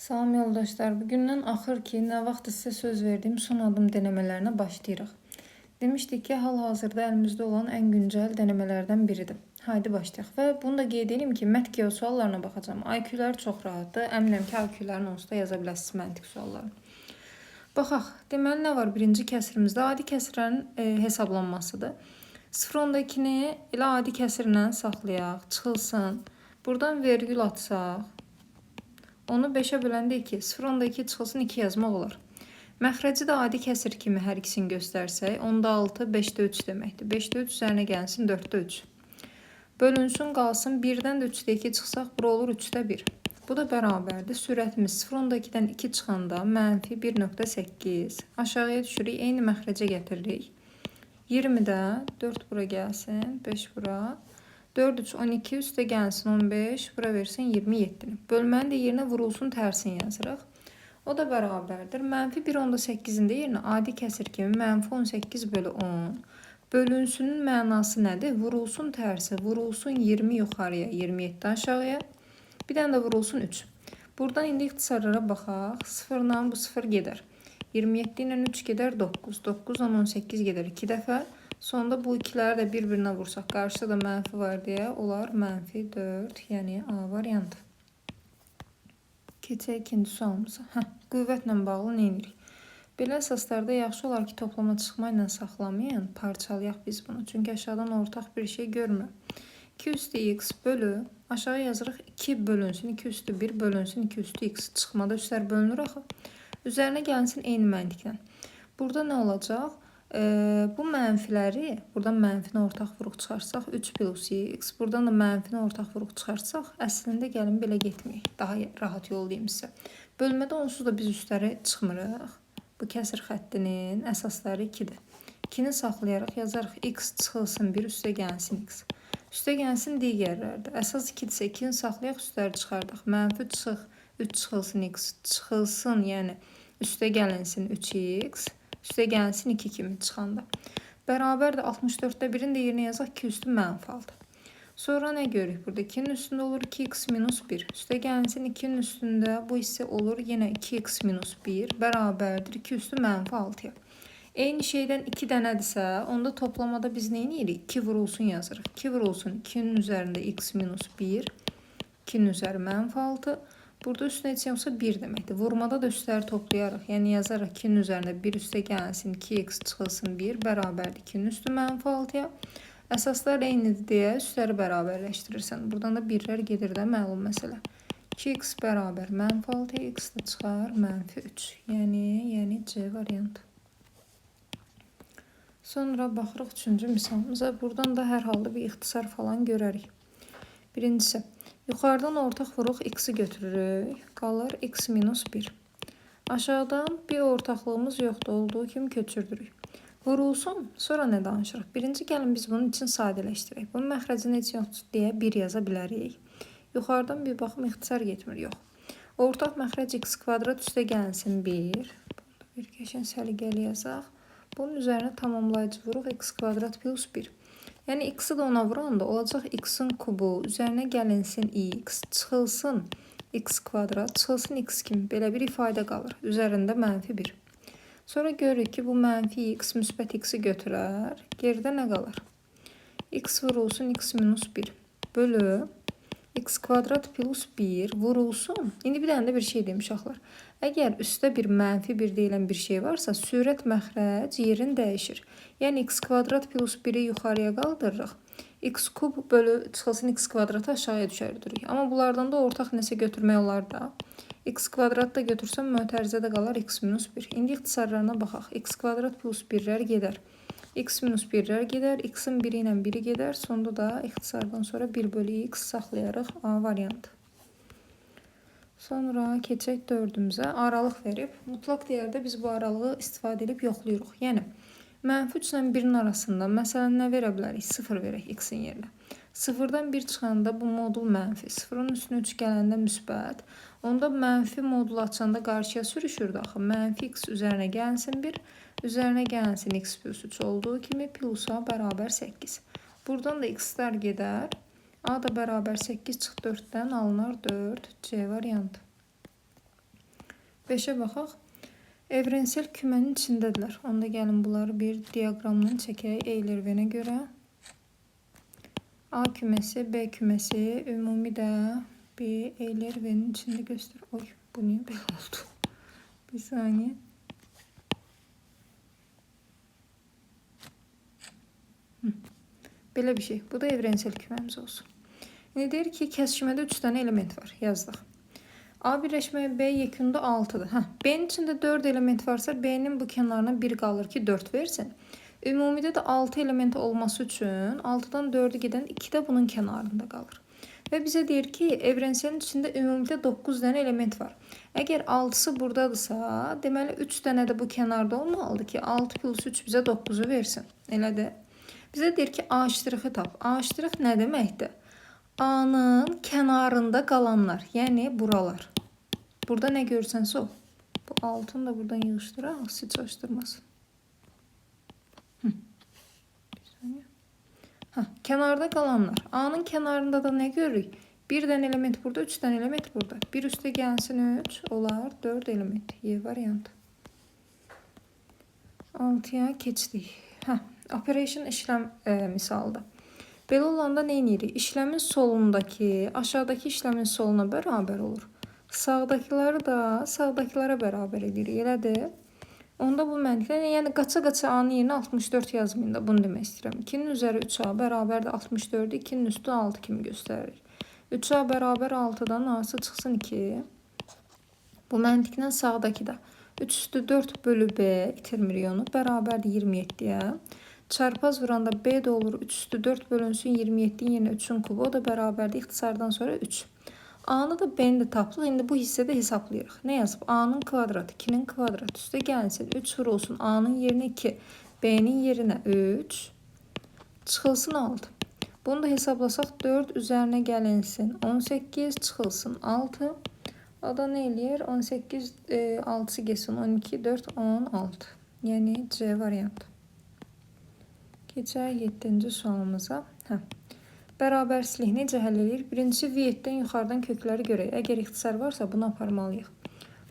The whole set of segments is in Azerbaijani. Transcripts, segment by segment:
Salam yoldaşlar. Bugündən axır ki, nə vaxt sizə söz verdiyim son adım denemələrinə başlayırıq. Demişdik ki, hal-hazırda əlimizdə olan ən güncəl denemələrdən biridir. Haydi başlayaq. Və bunu da qeyd edeyim ki, Mətkəo suallarına baxacağım. IQ-lər çox rahatdır. Əminəm ki, IQ-lərin onsuz da yaza biləsiniz məntiq suallarını. Baxaq. Deməli, nə var birinci kəsirimizdə? Adi kəsirlərin hesablanmasıdır. 0.2-ni elə adi kəsirlə saxlayaq, çıxılsın. Buradan vergül atsaq. Onu 5'ə böləndə 2, 0.2 çıxılsın 2 yazmaq olar. Məxrəci də adi kəsir kimi hər ikisini göstərsək, 10'da 6, 5'də 3 deməkdir. 5'də 3 üzərinə gəlsin 4'də 3. Bölünsün qalsın 1'dən də 3'də 2 çıxsaq, bura olur 3'də 1. Bu da bərabərdir. Sürətimiz 0.2-dən 2 çıxanda mənfi 1.8. Aşağıya düşürük, eyni məxrəcə gətiririk. 20'də 4 bura gəlsin, 5 bura. 4, 3, 12 üstə gəlsin 15, bura versin 27'ni. Bölmənin də yerinə vurulsun tərsini yazırıq. O da bərabərdir. Mənfi 1.8'in də yerinə adi kəsir kimi mənfi 18 bölü 10. Bölünsünün mənası nədir? Vurulsun tərsi, vurulsun 20 yuxarıya, 27 aşağıya. Bir dənə də vurulsun 3. Buradan indi ixtisarlara baxaq. 0-la bu 0 gedər. 27 ilə 3 gedər 9. 9 ilə 18 gedər 2 dəfə. Sonunda bu ikiləri də bir-birinə vursaq, qarşıda da mənfi var deyə, olar mənfi 4, yəni A variantı. Keçək ikinci sualımıza. Qüvvətlə bağlı nə edirik? Belə əsaslarda yaxşı olar ki, toplama çıxma ilə saxlamayın, parçalayaq biz bunu. Çünki aşağıdan ortaq bir şey görmür. 2 üstü x bölü, aşağı yazırıq 2 bölünsün, 2 üstü 1 bölünsün, 2 üstü x. Çıxmada üstlər bölünür axı. Üzərinə gəlsin eyni məntiqlə. Burada nə olacaq? Bu mənfiləri, buradan mənfini ortaq vuruq çıxarsaq 3 plus x, buradan da mənfini ortaq vuruq çıxarsaq, əslində gəlin belə getməyik. Daha rahat yol deyim sizə. Bölmədə onsuz da biz üstləri çıxmırıq. Bu kəsir xəttinin əsasları 2-dir. 2-ni saxlayaraq yazarıq x çıxılsın 1, üstə gəlsin x. Üstə gəlsin digərlərdir. Əsas 2-dirsə 2-ni saxlayaq, üstləri çıxardıq. Mənfi çıx, 3 çıxılsın x, çıxılsın, yəni üstə gəlinsin 3x. Üstə gəlsin 2 kimi çıxanda. Bərabər də 64'də 1'in də yerinə yazaq 2 üstü mənfi 6. Sonra nə görürük burada? 2'nin üstündə olur 2x minus 1. Üstə gəlsin 2'nin üstündə bu hissə olur yenə 2x minus 1. Bərabərdir 2 üstü mənfi 6'ya. Eyni şeydən 2 dənədirsə, onda toplamada biz nə edirik? 2 vurulsun yazırıq. 2 vurulsun 2'nin üzərində x minus 1. 2'nin üzəri mənfi 6. Burada üstünə heç yoxsa 1 deməkdir. Vurmada da üstləri toplayarıq. Yəni yazarıq 2'nin üzərində 1 üstə gəlsin, 2x çıxılsın 1, bərabərdir 2'nin üstü mənfi 6'ya. Əsaslar eynidir deyə üstləri bərabərləşdirirsən. Buradan da 1'lər gedir də məlum məsələ. 2x bərabər mənfi 6'ya, x də çıxar mənfi 3. Yəni C variantı. Sonra baxırıq 3-cü misalımıza. Buradan da hər halda bir ixtisar falan görərik. Birincisi, yuxarıdan ortaq vuruq x-i götürürük. Qalır x minus 1. Aşağıdan bir ortaqlığımız yoxdur, olduğu kimi köçürdürük. Vurulsun, sonra nə danışırıq? Birinci gəlin biz bunun için sadələşdirək. Bunun məxrəcini heç yoxdur deyə 1 yaza bilərik. Yuxarıdan bir baxım ixtisar getmir, yox. Ortaq məxrəc x kvadrat üstə gəlsin 1. Burada bir keçən səliqəli yazaq. Bunun üzərinə tamamlayıcı vuruq x kvadrat plus 1. Yəni x-i də ona vuranda olacaq x-in kubu, üzərinə gəlinsin x, çıxılsın x kvadrat, çıxılsın x kimi belə bir ifadə qalır. Üzərində mənfi 1. Sonra görürük ki, bu mənfi x müsbət x-i götürər. Geridə nə qalır? X vurulsun x minus 1 bölü x kvadrat plus 1 vurulsun. İndi bir dənə də bir şey deyim uşaqlar. Əgər üstdə bir mənfi 1 deyilən bir şey varsa, sürət məxrəc yerin dəyişir. Yəni x kvadrat plus 1'i yuxarıya qaldırırıq. X kub bölü çıxılsın x kvadratı aşağıya düşərdirik. Amma bunlardan da ortaq nəsə götürmək olar da. X kvadratı da götürsəm mötərizədə qalar x minus 1. İndi ixtisarlarına baxaq. X kvadrat plus 1'lər gedər. X minus 1'lər gedər. X'in 1 ilə 1'i gedər. Sonda da ixtisardan sonra 1 bölü x saxlayarıq. A variantı. Sonra keçək 4-ümüzə. Aralıq verib. Mutlaq dəyərdə biz bu aralığı istifadə edib yoxlayırıq. Yəni, mənfi 3 ilə 1'in arasında məsələn nə verə bilərik? 0 verək x-in yerinə. 0'dan 1 çıxanda bu modul mənfi. 0'ın üstünə 3 gələndə müsbət. Onda mənfi modulu açanda qarşıya sürüşürdü axı. Mənfi x üzərinə gəlsin 1. Üzərinə gəlsin x plus 3 olduğu kimi plusa bərabər 8. Buradan da x-lər gedər. A da bərabər 8 çıx 4'dən alınar 4. C variantı. 5'ə baxaq. Evrensel kümənin içindədirlər. Onda gəlin bunları bir diaqramla çəkək Eylervenə görə. A küməsi, B küməsi, ümumi də bir Eylervenin içində göstər. Oy, bu niyə belə oldu? Bir saniyə. Belə bir şey. Bu da evrensel küməmiz olsun. İndi deyir ki, kəsişmədə 3 dənə element var. Yazdıq. A birləşmə B yekunda 6-dır. B'nin içində 4 element varsa, B'nin bu kənarına 1 qalır ki, 4 versin. Ümumidə də 6 element olması üçün 6-dan 4'ü gedən 2 də bunun kənarında qalır. Və bizə deyir ki, evrenselin içində ümumidə 9 dənə element var. Əgər 6'sı buradadırsa, deməli 3 dənə də bu kənarda olmalıdır ki, 6 plus 3 bizə 9'u versin. Elədir. Bizə deyir ki, A ştrixi tap. A ştrix nə deməkdir? A'nın kənarında qalanlar, yəni buralar. Burada nə görsənsə o. Bu 6'ını da buradan yığışdıraq, sıçraşdırmasın. Kənarda qalanlar. A'nın kənarında da nə görürük? 1 dənə element burada, 3 dənə element burada. 1 üstə gəlsin 3, olar 4 element. Y variantı. 6'ya keçdik. Operation işləm misalda. Belə olanda nə edirik? İşləmin solundakı, aşağıdakı işləmin soluna bərabər olur. Sağdakiləri da sağdakilərə bərabər edirik. Elədir. Onda bu məntiqlə, yəni qaça-qaça A'nın yerinə 64 yazmayın da, bunu demək istəyirəm. 2'nin üzəri 3A bərabərdir 64'ü, 2'nin üstü 6 kimi göstərir. 3A bərabər 6'dan A'sı çıxsın 2. Bu məntiqlə sağdakı da 3 üstü 4 bölü B itirmirik onu, bərabərdir 27'yə. Çarpaz vuranda B də olur 3 üstü 4 bölünsün 27'nin yerinə 3'ün kubu, o da bərabərdir ixtisardan sonra 3. A'nı da B'ni də tapdıq. İndi bu hissədə hesablayırıq. Nə yazıb? A'nın kvadratı, 2'nin kvadratı üstə gəlsin. 3 vurulsun. A'nın yerinə 2, B'nin yerinə 3. Çıxılsın 6. Bunu da hesablasaq 4 üzərinə gəlinsin. 18 çıxılsın 6. O da nə eləyir? 18, 6'sı geçsin. 12, 4, 16. Yəni C variantı. Keçək 7-ci sualımıza. Bərabərsizlik necə həll edir? Birincisi V7-dən yuxarıdan kökləri görək. Əgər ixtisar varsa bunu aparmalıyıq.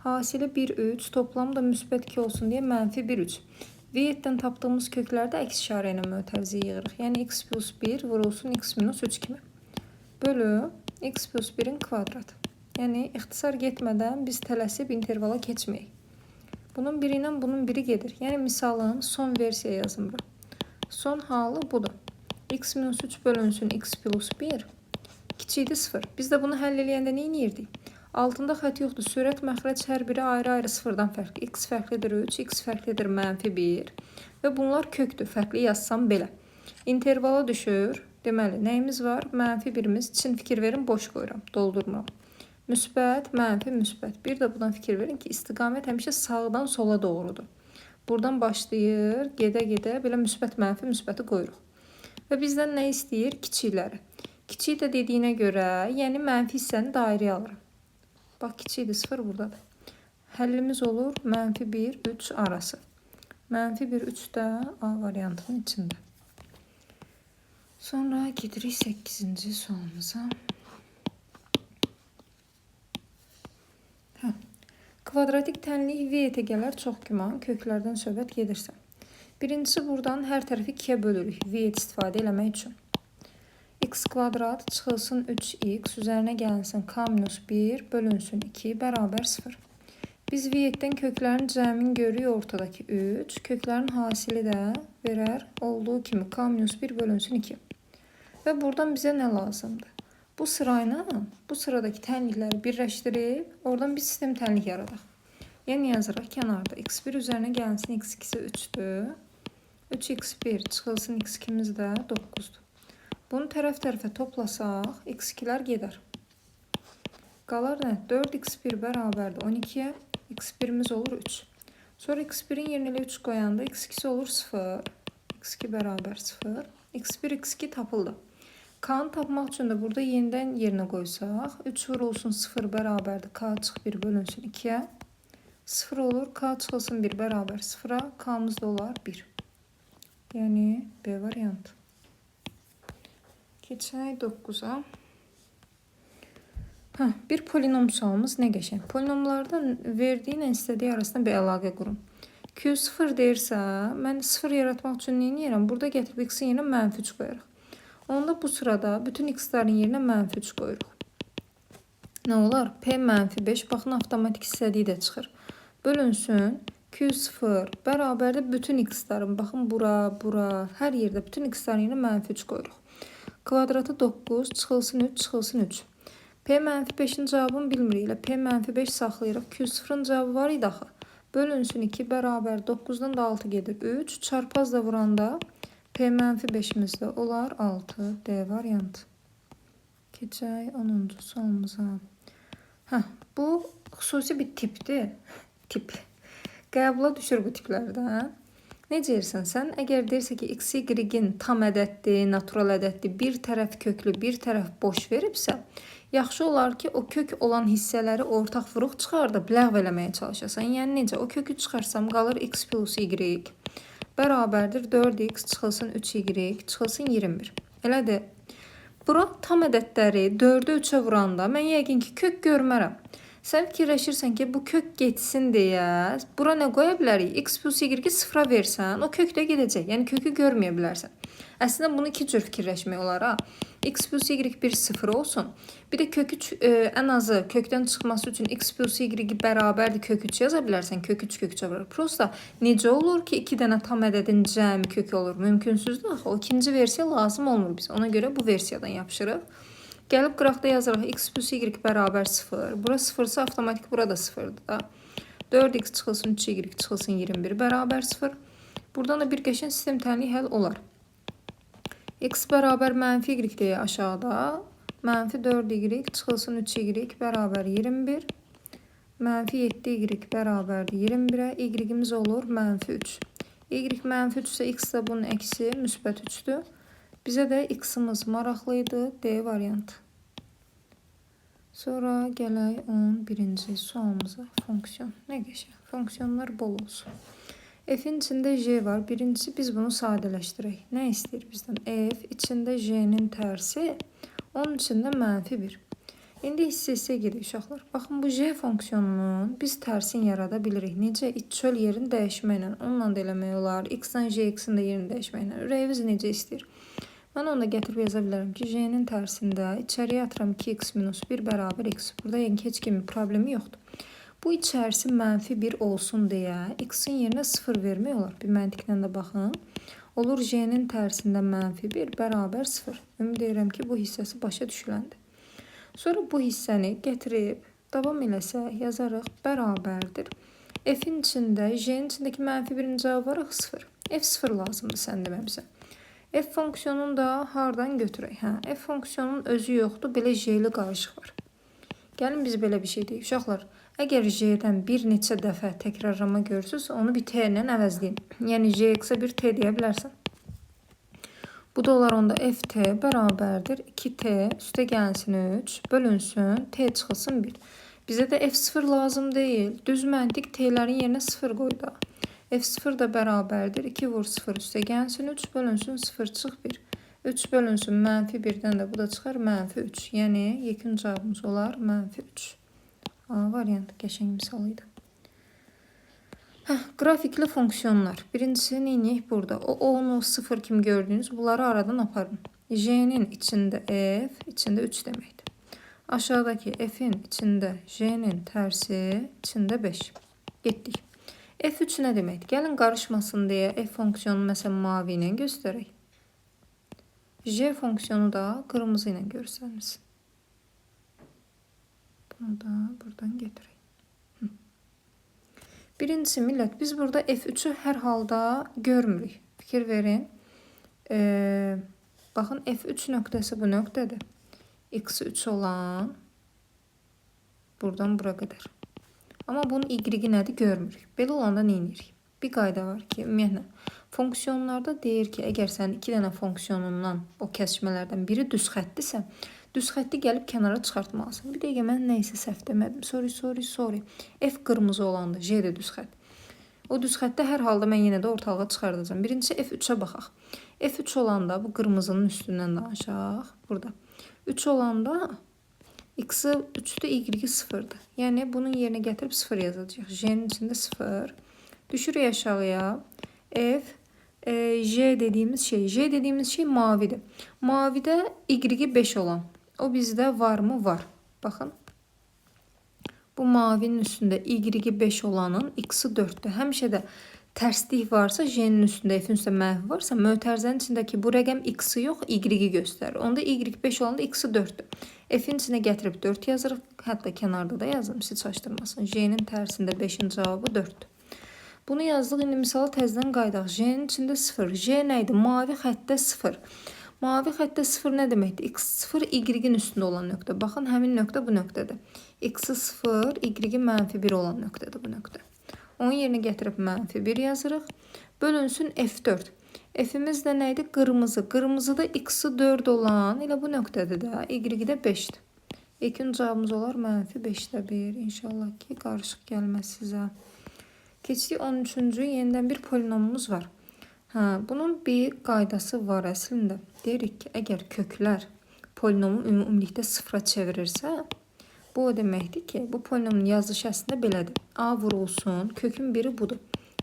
Hasili 1, 3, toplamı da müsbət 2 olsun deyə mənfi 1, 3. V7-dən tapdığımız köklərdə əks işarə ilə mötərizə yığırıq. Yəni x plus 1 vurulsun x minus 3 kimi. Bölü x plus 1'in kvadratı. Yəni ixtisar getmədən biz tələsib intervala keçməyik. Bunun biri ilə bunun biri gedir. Yəni misalın son versiya yazım bura. Son halı budur. X minus 3 bölünsün x plus 1 kiçikdir 0. Biz də bunu həll eləyəndə nə edirdik? Altında xət yoxdur. Sürət, məxrəc hər biri ayrı-ayrı sıfırdan fərqli. X fərqlidir 3, x fərqlidir mənfi 1. Və bunlar kökdür. Fərqli yazsam belə. İntervala düşür. Deməli, nəyimiz var? Mənfi 1'imiz. Çin fikir verin, boş qoyuram. Doldurmuram. Müsbət, mənfi, müsbət. Bir də buradan fikir verin ki, istiqamət həmişə sağdan sola doğrudur. Buradan başlayır, gedə-gedə belə müsbət, mənfi, müsbəti qoyuruq. Və bizdən nə istəyir? Kiçikləri. Kiçik də dediyinə görə, yəni mənfi hissəni dairəyə alıram. Bax, kiçikdir 0 buradadır. Həllimiz olur mənfi 1, 3 arası. Mənfi 1, 3 də A variantının içində. Sonra gedirik 8-ci sualımıza. Kvadratik tənlik V-yə gələr, çox güman, köklərdən söhbət gedirsə. Birincisi buradan hər tərəfi 2'yə bölürük V-yə istifadə eləmək üçün. X kvadrat çıxılsın 3x, üzərinə gəlinsin k minus 1 bölünsün 2 bərabər 0. Biz V-dən köklərin cəmini görürük ortadakı 3. Köklərin hasili də verər olduğu kimi k minus 1 bölünsün 2. Və buradan bizə nə lazımdır? Bu sırayla bu sıradakı tənlikləri birləşdirib, oradan bir sistem tənlik yaradaq. Yəni yazıraq kənarda x1 üzərinə gəlsin x2'si 3'dür. 3x1 çıxılsın x2'miz də 9'dur. Bunu tərəf-tərəfə toplasaq, x2'lər gedər. Qalar nə? 4x1 bərabərdir 12'yə, x1'miz olur 3. Sonra x1'in yerinə 3 qoyanda x2'si olur 0, x2 bərabər 0, x1, x2 tapıldı. K'nı tapmaq üçün də burada yenidən yerinə qoysaq, 3 vurulsun 0 bərabərdir, k çıx 1 bölünsün 2'yə, 0 olur, k çıxılsın 1 bərabər 0'a, k'mız da olar 1. Yəni B variantı. Keçək 9'a. Bir polinom sualımız nə qəşəng. Polinomlardan verdiyi ilə istədiyi arasında bir əlaqə qurun. Q 0 deyirsə, mən 0 yaratmaq üçün nə edirəm? Burada gətirib x-in yerinə -3 qoyarıq. Onda bu sırada bütün x-ların yerinə -3 qoyuruq. Nə olar? P -5, baxın avtomatik istədiyi də çıxır. Bölünsün, Q0 bərabərdə bütün x-ların, baxın bura, hər yerdə bütün x-ların yerinə -3 qoyuruq. Kvadratı 9, çıxılsın 3, çıxılsın 3. P -5'in cavabını bilmirik. Elə P -5 saxlayırıq. Q0'ın cavabı var idi axı. Bölünsün 2 bərabər 9'dan da 6 gedir. 3 çarpaz da vuranda P -5'imiz də olar 6. D variantı. Keçək 10-cu sualımıza. Bu xüsusi bir tipdir. Tip. Qəbula düşür bu tiplərdən. Necə deyirsən sən? Əgər deyirsə ki, x, y-in tam ədəddir, natural ədəddir, bir tərəf köklü, bir tərəf boş veribsə, yaxşı olar ki, o kök olan hissələri ortaq vuruq çıxardıb ləğv eləməyə çalışasan. Yəni necə? O kökü çıxarsam qalır x plus y bərabərdir 4x çıxılsın 3y çıxılsın 21. Elədir. Bura tam ədədləri 4'ü 3'ə vuranda mən yəqin ki, kök görmərəm. Sən fikirləşirsən ki, bu kök getsin deyə, bura nə qoya bilərik? X plus y-i sıfıra versən, o kök də gedəcək. Yəni kökü görməyə bilərsən. Əslində bunu iki cür fikirləşmək olar ha. X plus y bir 0 olsun. Bir də kök 3 ən azı kökdən çıxması üçün x plus y bərabərdir kök 3 yaza bilərsən. Kök 3 kök 3'ə vurur. Prosta necə olur ki, 2 dənə tam ədədin cəmi kökü olur? Mümkünsüzdür axı. O ikinci versiya lazım olmur bizə. Ona görə bu versiyadan yapışırıq. Gəlib qıraqda yazırıq x plus y bərabər 0. Bura 0-sa avtomatik burada 0'dır da. 4x çıxılsın 3y çıxılsın 21 bərabər 0. Buradan da bir qəşəng sistem tənliyi həll olar. X bərabər -y deyə aşağıda. -4y çıxılsın 3y bərabər 21. -7y bərabərdir 21'ə. Y-imiz olur -3. Y -3 isə x də bunun əksi müsbət 3'dür. Bizə də x-imiz maraqlıydı. D variantı. Sonra gələk 11-ci sualımıza. Fonksiyon. Nə qəşəng. Fonksiyonlar bol olsun. F'in içində J var. Birincisi biz bunu sadələşdirək. Nə istəyir bizdən? F içində J'nin tərsi, onun içində -1. İndi hissə gedək uşaqlar. Baxın bu J fonksiyonunun biz tərsini yarada bilirik. Necə? İç-çöl yerini dəyişməklə. Onunla da eləmək olar. X-dən J-in də yerini dəyişməklə. Ürəyimiz necə istəyir? Mən onu da gətirib yaza bilərəm ki, J'nin tərsində içəriyə atıram 2x minus 1 bərabər x. Burada yəni heç kimi problemi yoxdur. Bu içərisi -1 olsun deyə x-in yerinə 0 vermək olar. Bir məntiqlə də baxın. Olur J'nin tərsində -1 bərabər 0. Ümid edirəm ki, bu hissəsi başa düşüləndir. Sonra bu hissəni gətirib davam eləsək yazarıq bərabərdir. F'in içində, J'nin içindəki -1'in cavabı var 0. F 0 lazımdır sən demə bizə. F fonksiyonunu da hardan götürək? F fonksiyonunun özü yoxdur, belə J'li qarışıq var. Gəlin biz belə bir şey deyik. Uşaqlar, əgər J'dən bir neçə dəfə təkrarlama görürsünüzsə, onu bir T ilə əvəzləyin. Yəni J-ə bir T deyə bilərsən. Bu da olar onda ft bərabərdir 2T üstə gəlsin 3 bölünsün T çıxılsın 1. Bizə də F0 lazım deyil. Düz məntiq T'lərin yerinə 0 qoy da. F0 da bərabərdir 2 vur 0 üstə gəlsin 3 bölünsün 0 çıx 1. 3 bölünsün -1'dən də bu da çıxar -3. Yəni yekun cavabımız olar -3. A variantı qəşəng misal idi. Qrafikli fonksiyonlar. Birincisi neyini burada? O 10'u 0 kimi gördüğünüz bunları aradan aparın. J'nin içində F, içində 3 deməkdir. Aşağıdaki F'in içində J'nin tərsi, içində 5. Getdik. F3 nə deməkdir? Gəlin qarışmasın deyə F fonksiyonunu məsələn mavi ilə göstərək. J fonksiyonu da qırmızı ilə göstərilsin. Bunu da buradan götürək. Birincisi millət, biz burada F3'ü hər halda görmürük. Fikir verin. Baxın F3 nöqtəsi bu nöqtədir. X 3 olan buradan bura qədər. Amma bunun y-i nədir görmürük. Belə olanda nə edirik? Bir qayda var ki, ümumiyyətlə fonksiyonlarda deyir ki, əgər sən 2 dənə fonksiyonundan o kəsmələrdən biri düz xətdirsə, düz xətti gəlib kənara çıxartmalısın. Bir dəqiqə mən nə isə səhv demədim. Sorry. F qırmızı olanda J də düz xətt. O düz xəttdə hər halda mən yenə də ortalığa çıxardacağım. Birincisi F3'ə baxaq. F3 olanda bu qırmızının üstündən danışaq. Burada. 3 olanda X-i 3'dür, y-i 0'dır. Yəni bunun yerinə gətirib 0 yazacağıq. J-nin içində 0. Düşürük aşağıya. F J dediğimiz şey mavidir. Mavidə y-i 5 olan. O bizdə varmı? Var. Baxın. Bu mavinin üstündə y-i 5 olanın x-i 4'dür. Həmişə də tərslik varsa, J-nin üstündə, F-in üstündə mənfi varsa, mötərizənin içindəki bu rəqəm x-i yox, y-i göstərir. Onda y 5 olanda x-i 4'dür. F-in içinə gətirib 4 yazırıq. Hətta kənarda da yazdım, siz çaşdırmasın. J-nin tərsində 5'in cavabı 4'dür. Bunu yazdıq. İndi misala təzədən qaydaq. J-nin içində 0. J nə idi? Mavi xəttdə 0. Mavi xəttdə 0 nə deməkdir? X0 y-in üstündə olan nöqtə. Baxın, həmin nöqtə bu nöqtədir. X0 y-i -1 olan nöqtədir bu nöqtə. Onun yerinə gətirib -1 yazırıq. Bölünsün F4. F-imiz də nə idi? Qırmızı. Qırmızıda x-i 4 olan elə bu nöqtədir də. Y-i də 5'dir. İlkin cavabımız olar -5'də 1. İnşallah ki, qarışıq gəlməz sizə. Keçdik 13-cü. Yenidən bir polinomumuz var. Bunun bir qaydası var əslində. Deyirik ki, əgər köklər polinomu ümumilikdə sıfıra çevirirsə, bu o deməkdir ki, bu polinomun yazılışı əslində belədir. A vurulsun, kökün biri budur.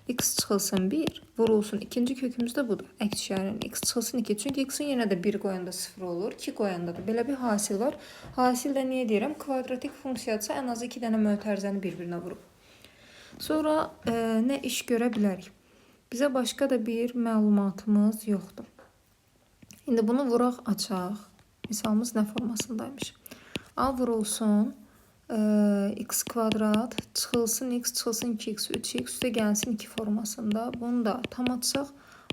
X çıxılsın 1, vurulsun. İkinci kökümüz də budur. Əks işarəni x çıxılsın 2. Çünki x-in yenə də 1 qoyanda 0 olur, 2 qoyanda da. Belə bir hasil var. Hasil də niyə deyirəm? Kvadratik funksiyadırsa ən azı 2 dənə mötərizəni bir-birinə vurub. Sonra nə iş görə bilərik? Bizə başqa da bir məlumatımız yoxdur. İndi bunu vuraq, açaq. Misalımız nə formasındaymış? A vurulsun, x kvadrat, çıxılsın x, çıxılsın 2x, 3x, üstə gəlsin 2 formasında. Bunu da tam açsaq,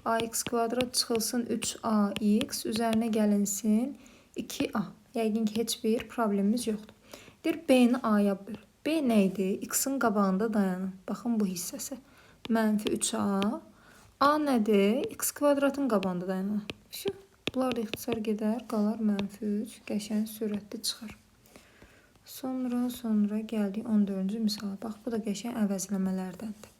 ax kvadrat çıxılsın 3ax, üzərinə gəlinsin 2a. Yəqin ki, heç bir problemimiz yoxdur. Deyir, b-ni a-ya böl. B nə idi? X-in qabağında dayanın. Baxın bu hissəsi. -3a. A nədir? X kvadratın qabağında dayanın. Bunlar da ixtisar gedər, qalar -3. Qəşəng sürətli çıxar. Sonra gəldik 14-cü misala. Bax, bu da qəşəng əvəzləmələrdəndir.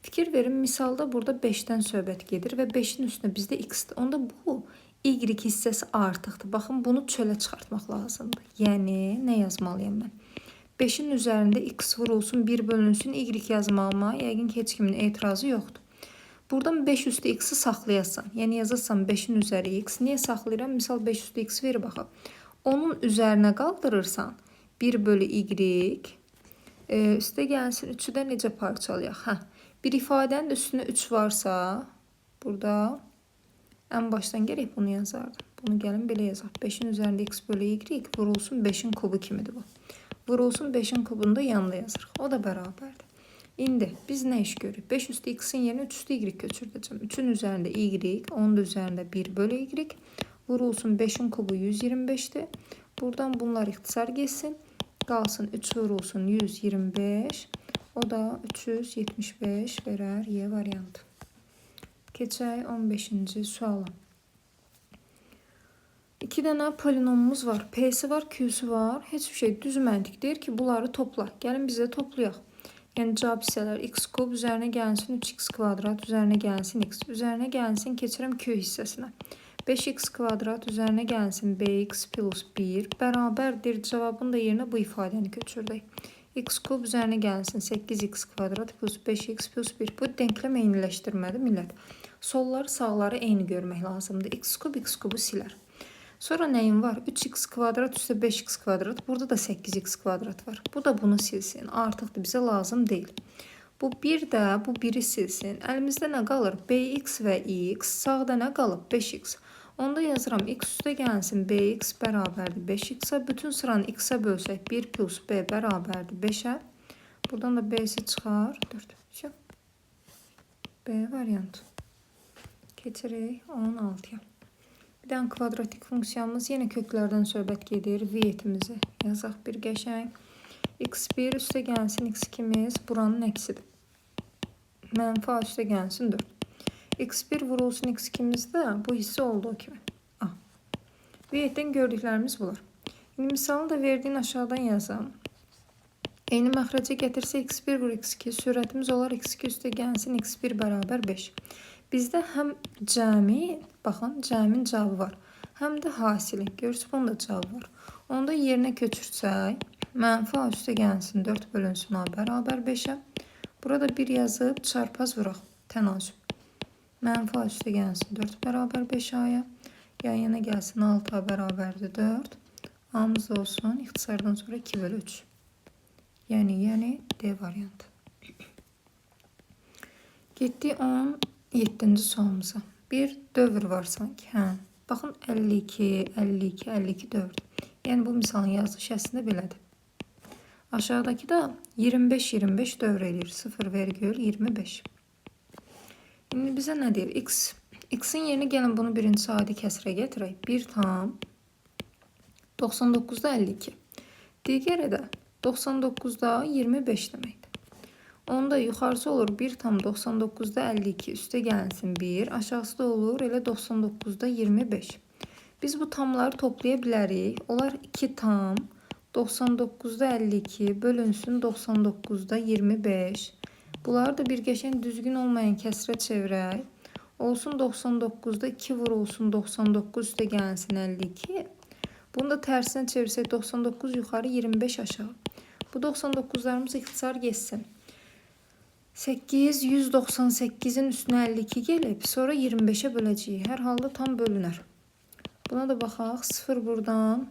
Fikir verin, misalda burada 5-dən söhbət gedir və 5-in üstündə bizdə x-dir. Onda bu y hissəsi artıqdır. Baxın, bunu çölə çıxartmaq lazımdır. Yəni, nə yazmalıyım mən? 5'in üzərində x vurulsun, 1 bölünsün, y yazmağıma yəqin ki, heç kimin etirazı yoxdur. Buradan 5 üstü x-i saxlayasan, yəni yazırsan 5'in üzəri x. Niyə saxlayıram? Misal 5 üstü x verir baxaq. Onun üzərinə qaldırırsan 1 bölü y, üstə gəlsin 3'ü də necə parçalayaq? Bir ifadənin də üstünə 3 varsa, burada ən başdan gərək bunu yazardım. Bunu gəlin belə yazaq. 5'in üzərində x bölü y vurulsun 5'in kubu kimidir bu. Vurulsun 5'in kubunu da yanında yazırıq. O da bərabərdir. İndi biz nə iş görürük? 5 üstü x-in yerinə 3 üstü y köçürdəcəm. 3'ün üzərində y, onun da üzərində 1 bölü y. Vurulsun 5'in kubu 125'dir. Buradan bunlar ixtisar geçsin. Qalsın 3 vurulsun 125. O da 375 verər Y variantı. Keçək 15-ci suala. 2 dənə polinomumuz var. P'si var, Q'su var. Heç bir şey düz məntiq deyir ki, bunları topla. Gəlin biz də toplayaq. Yəni cavab hissələr x kub üzərinə gəlsin 3x kvadrat, üzərinə gəlsin x, üzərinə gəlsin keçirəm Q hissəsinə. 5x kvadrat üzərinə gəlsin bx plus 1 bərabərdir. Cavabın da yerinə bu ifadəni köçürdük. X kub üzərinə gəlsin 8x kvadrat plus 5x plus 1. Bu denklem eyniləşdirmədir millət. Solları sağları eyni görmək lazımdır. X kubu silər. Sonra nəyim var? 3x kvadrat üstə 5x kvadrat. Burada da 8x kvadrat var. Bu da bunu silsin. Artıqdır, bizə lazım deyil. Bu bir də bu biri silsin. Əlimizdə nə qalır? Bx və x. Sağda nə qalıb? 5x. Onda yazıram x üstə gəlsin bx bərabərdir 5x-ə. Bütün sıranı x-ə bölsək 1 plus b bərabərdir 5-ə. Buradan da b'si çıxar 4. B variantı. Keçirik 16-ya. Bir dənə kvadratik funksiyamız yenə köklərdən söhbət gedir. Viyetimizi yazaq bir qəşəng. x1 üstə gəlsin x2'miz buranın əksidir. Mənfi a üstə gəlsin 4. x1 vurulsun x2'miz də bu hissə olduğu kimi. A. Viyetdən gördüklərimiz bunlar. İndi misalını da verdiyin aşağıdan yazam. Eyni məxrəcə gətirsə x1 vur x2 sürətimiz olar x2 üstə gəlsin x1 bərabər 5. Bizdə həm cəmin, baxın, cəmin cavabı var. həm də hasili. Görürsünüz, bunun da cavabı var. Onda yerinə köçürsək, mənfi A üstə gəlsin 4 bölünsün A bərabər 5-ə. Burada 1 yazıb çarpaz vuraq. Tənasüb. Mənfi A üstə gəlsin 4 bərabər 5A-ya. Yan yana gəlsin 6A bərabərdir 4. A'mız da olsun ixtisardan sonra 2 bölü 3. Yəni D variantı. Getdik 17-ci sualımıza. Bir dövr var sanki. Baxın 52, 52, 52 dövr. Yəni bu misalın yazılış əslində belədir. Aşağıdakı da 25, 25 dövr edir. 0,25. Şimdi bizə nə deyir? X. X'in yerinə gəlin bunu birinci adi kəsrə gətirək. 1 tam 99'da 52. Digəri də 99'da 25 deməkdir. Onda yuxarısı olur 1 tam 99'da 52 üstə gəlsin 1. Aşağısı da olur elə 99'da 25. Biz bu tamları toplaya bilərik. Onlar 2 tam 99'da 52 bölünsün 99'da 25. Bunları da bir geçen düzgün olmayan kəsrə çevirək. Olsun 99'da 2 vurulsun 99 üstə gəlsin 52. Bunu da tərsinə çevirsək 99 yuxarı 25 aşağı. Bu 99'larımız ixtisar geçsin. 8, 198'in üstünə 52 gelip sonra 25'e böləcəyik. Hər halda tam bölünər. Buna da baxaq. 0 buradan,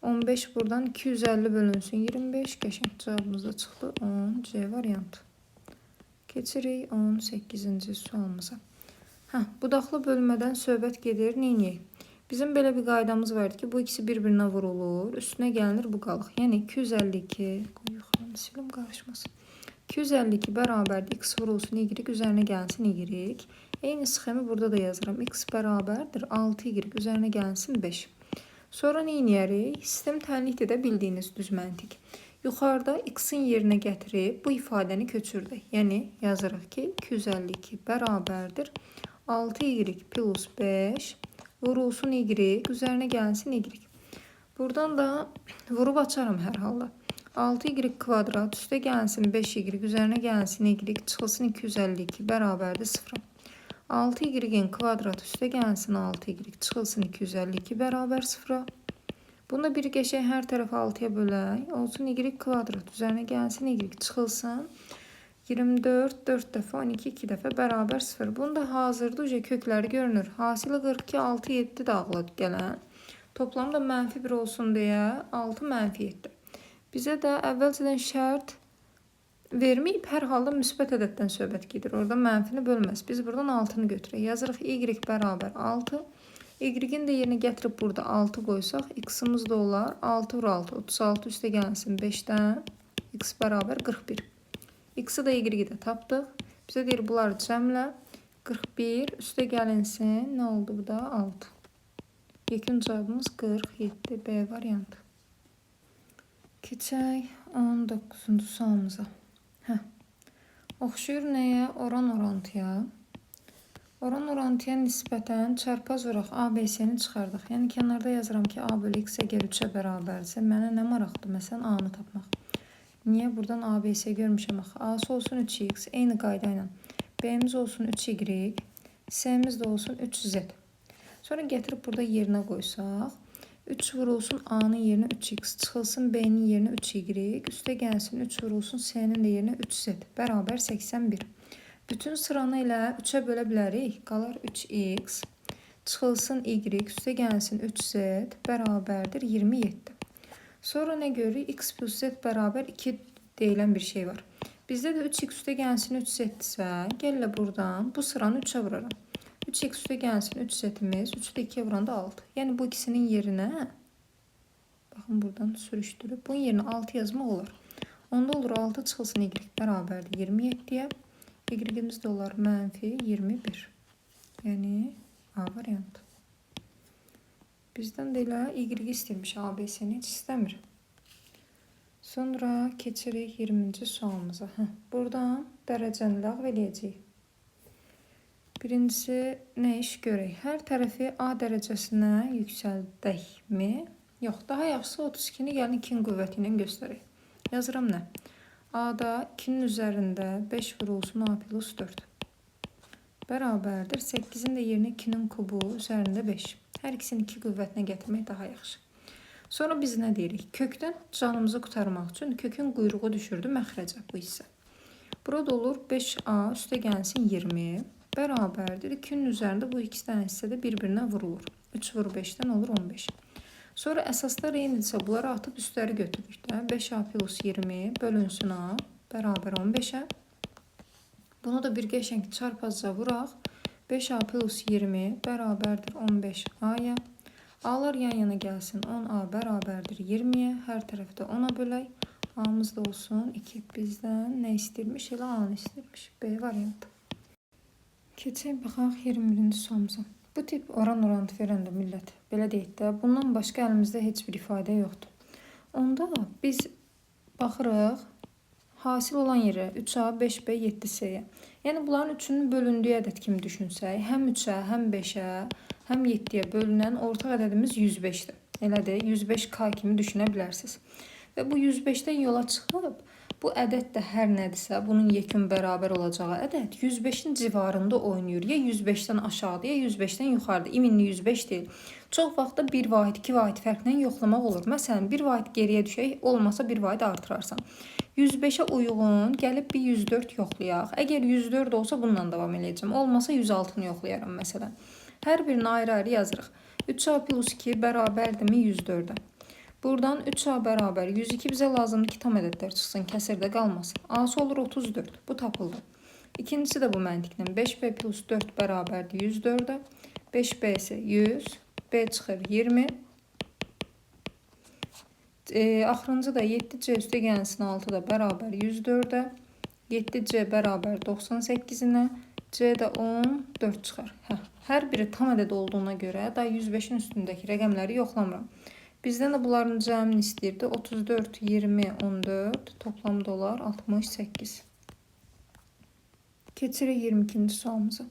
15 buradan 250 bölünsün 25. Qəşəng cavabımız da çıxdı 10. C variantı. Keçirik 18-ci sualımıza. Budaqlı bölmədən söhbət gedir. Neyniyək? Bizim belə bir qaydamız var ki, bu ikisi bir-birinə vurulur. Üstünə gəlinir bu qalıq. Yəni 252, yuxarı silim qarışmasın. 252 bərabərdir. X vurulsun Y, üzərinə gəlsin Y. Eyni sxemi burada da yazıram. X bərabərdir 6Y, üzərinə gəlsin 5. Sonra neyniyərik? Sistem təhlil edə bildiyiniz düz məntiq. Yuxarıda X-in yerinə gətirib bu ifadəni köçürdük. Yəni yazırıq ki, 252 bərabərdir 6Y plus 5 vurulsun Y, üzərinə gəlsin Y. Buradan da vurub açarım hər halda. 6Y kvadrat üstə gəlsin 5Y, üzərinə gəlsin Y, çıxılsın 252 bərabərdir 0. 6Y kvadrat üstə gəlsin 6Y, çıxılsın 252 bərabər 0. Bunu da bir qəşəng hər tərəfə 6'ya bölək. Olsun Y kvadrat üzərinə gəlsin Y, çıxılsın 24, 4 dəfə, 12, 2 dəfə bərabər 0. Bunu da hazırda kökləri görünür. Hasılı 42, 6, 7 dağla gələn. Toplamda mənfi 1 olsun deyə 6 mənfi 7. Bizə də əvvəlcədən şərt verməyib, hər halda müsbət ədəddən söhbət gedir. Orada mənfini bölməz. Biz buradan 6'nı götürək. Yazırıq Y bərabər 6. Y-in də yerinə gətirib burada 6 qoysaq, X-imiz də olar 6 vur 6, 36 üstə gəlsin 5'dən. X bərabər 41. X-i də Y-i də tapdıq. Bizə deyir bunları cəmlə 41 üstə gəlinsin. Nə oldu bu da? 6. Yekun cavabımız 47. B variantı. Keçək 19-cu sualımıza. Oxşuyur nəyə? Oran-orantıya. Oran-orantıya nisbətən çarpaz vuraq ABC-ni çıxardıq. Yəni kənarda yazıram ki, A bölü X əgər 3'ə bərabərsə, mənə nə maraqdır? Məsələn, A-nı tapmaq. Niyə? Buradan ABC görmüşəm axı. A-sı olsun 3X, eyni qayda ilə. B-miz olsun 3Y, C-miz də olsun 3Z. Sonra gətirib burada yerinə qoysaq, 3 vurulsun A-nın yerinə 3X, çıxılsın B-nin yerinə 3Y, üstə gəlsin 3 vurulsun C-nin də yerinə 3Z, bərabər 81. Bütün sıranı ilə 3'ə bölə bilərik, qalar 3X, çıxılsın Y, üstə gəlsin 3Z, bərabərdir 27. Sonra nə görürük? X plus Z bərabər 2 deyilən bir şey var. Bizdə də 3X üstə gəlsin 3Z-dirsə, gəllə buradan bu sıranı 3'ə vuraram. 3X üstə gəlsin 3Z-imiz, 3'də 2'yə vuranda 6. Yəni bu ikisinin yerinə, baxın buradan sürüşdürüb, bunun yerinə 6 yazmaq olar. Onda olur 6 çıxılsın Y bərabərdir 27-yə. Y-imiz də olar mənfi 21. Yəni A variantı. Bizdən də elə Y istəyirmiş, ABC-ni heç istəmir. Sonra keçirik 20-ci sualımıza. Buradan dərəcəni ləğv eləyəcəyik. Birincisi nə iş görək? Hər tərəfi A dərəcəsinə yüksəldəkmi? Yox, daha yaxşısı 32-ni gəlin 2'nin qüvvəti ilə göstərək. Yazıram nə? A-da 2'nin üzərində 5 vurulsun A plus 4. bərabərdir. 8-in də yerinə 2-nin kubu üzərində 5. Hər ikisini 2 qüvvətinə gətirmək daha yaxşı. Sonra biz nə deyirik? Kökdən canımızı qurtarmaq üçün kökün quyruğu düşürdü məxrəcə bu hissə. Burada olur 5a üstə gəlsin 20 bərabərdir. 2-nin üzərində bu iki dənə hissədə bir-birinə vurulur. 3 vur 5-dən olur 15. Sonra əsaslar eynidirsə bunları atıb üstləri götürürük də. 5a plus 20 bölünsün a bərabər 15-ə. Bunu da bir qəşəng çarpazca vuraq. 5a plus 20 bərabərdir 15a-ya. A'lar yan yana gəlsin. 10a bərabərdir 20-yə. Hər tərəfdə 10-a bölək. A'mız da olsun 2. Bizdən nə istirmiş? Elə A'nı istirmiş. B variantı. Keçək baxaq 21-ci sualımıza. Bu tip oran-orantı verəndə millət, belə deyək də, bundan başqa əlimizdə heç bir ifadə yoxdur. Onda biz baxırıq hasil olan yerə 3A, 5B, 7C-yə. Yəni bunların üçünün bölündüyü ədəd kimi düşünsək, həm 3-ə, həm 5-ə, həm 7-yə bölünən ortaq ədədimiz 105-dir. Elədir, 105K kimi düşünə bilərsiniz. Və bu 105-dən yola çıxıb, bu ədəd də hər nədirsə, bunun yekun bərabər olacağı ədəd 105-in civarında oynayır. Ya 105-dən aşağıda, ya 105-dən yuxarıda. İminli 105 deyil. Çox vaxtda 1 vahid, 2 vahid fərqlə yoxlamaq olur. Məsələn, 1 vahid geriyə düşək, olmasa 1 vahid artırarsan. 105-ə uyğun gəlib bir 104 yoxlayaq. Əgər 104 olsa bununla davam edəcəm. Olmasa 106-nı yoxlayaram məsələn. Hər birini ayrı-ayrı yazırıq. 3A plus 2 bərabərdirmi 104-ə? Buradan 3A bərabər 102 bizə lazımdır ki, tam ədədlər çıxsın, kəsirdə qalmasın. A'sı olur 34, bu tapıldı. İkincisi də bu məntiqlə 5B plus 4 bərabərdir 104-ə. 5B isə 100, B çıxır 20. Axırıncı da 7C üstə gəlsin 6 da bərabər 104-ə. 7C bərabər 98-inə. C də 14 çıxar. Hər biri tam ədəd olduğuna görə da 105-in üstündəki rəqəmləri yoxlamıram. Bizdən də bunların cəmini istəyirdi. 34, 20, 14 toplamda olar 68. Keçirik 22-ci sualımıza.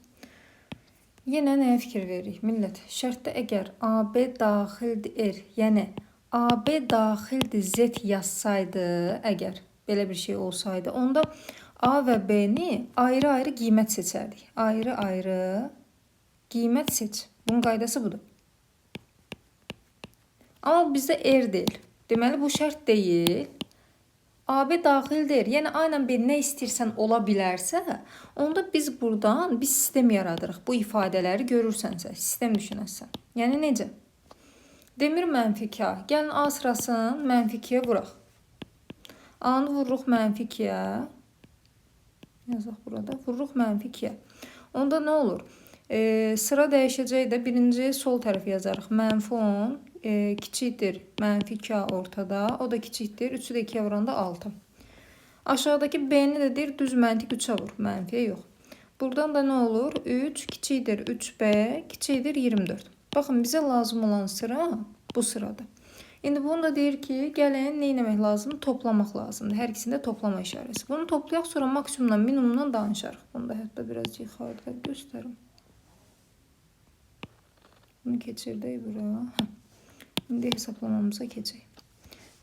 Yenə nəyə fikir veririk millət? Şərtdə əgər AB daxildir, yəni AB daxildir Z yazsaydı, əgər belə bir şey olsaydı, onda A və B-ni ayrı-ayrı qiymət seçərdik. Ayrı-ayrı qiymət seç. Bunun qaydası budur. Amma bizdə deyil. Deməli, bu şərt deyil. AB daxildir. Yəni, A ilə B nə istəyirsən ola bilərsə, onda biz buradan bir sistem yaradırıq. Bu ifadələri görürsənsə, sistem düşünəsən. Yəni, necə? Demir mənfi 2A. Gəlin A sırasını mənfi 2-yə vuraq. A-nı vururuq mənfi 2-yə. Yazaq burada. Vururuq mənfi 2-yə. Onda nə olur? Sıra dəyişəcək də birinci sol tərəf yazarıq. Mənfi 10. Kiçikdir mənfi 2A ortada. O da kiçikdir. 3-ü də 2-yə vuranda 6. Aşağıdakı B-ni də deyir düz məntiq 3-ə vur. Mənfiyə yox. Buradan da nə olur? 3 kiçikdir 3B kiçikdir 24. Baxın bizə lazım olan sıra bu sırada. İndi bunu da deyir ki gəlin nə etmək lazımdır? Toplamaq lazımdır. Hər ikisində toplama işarəsi. Bunu toplayaq sonra maksimumdan minimumdan danışarıq. Bunu da hətta biraz yuxarıda göstərim. Bunu keçirdək bura. İndi hesablamamıza keçək.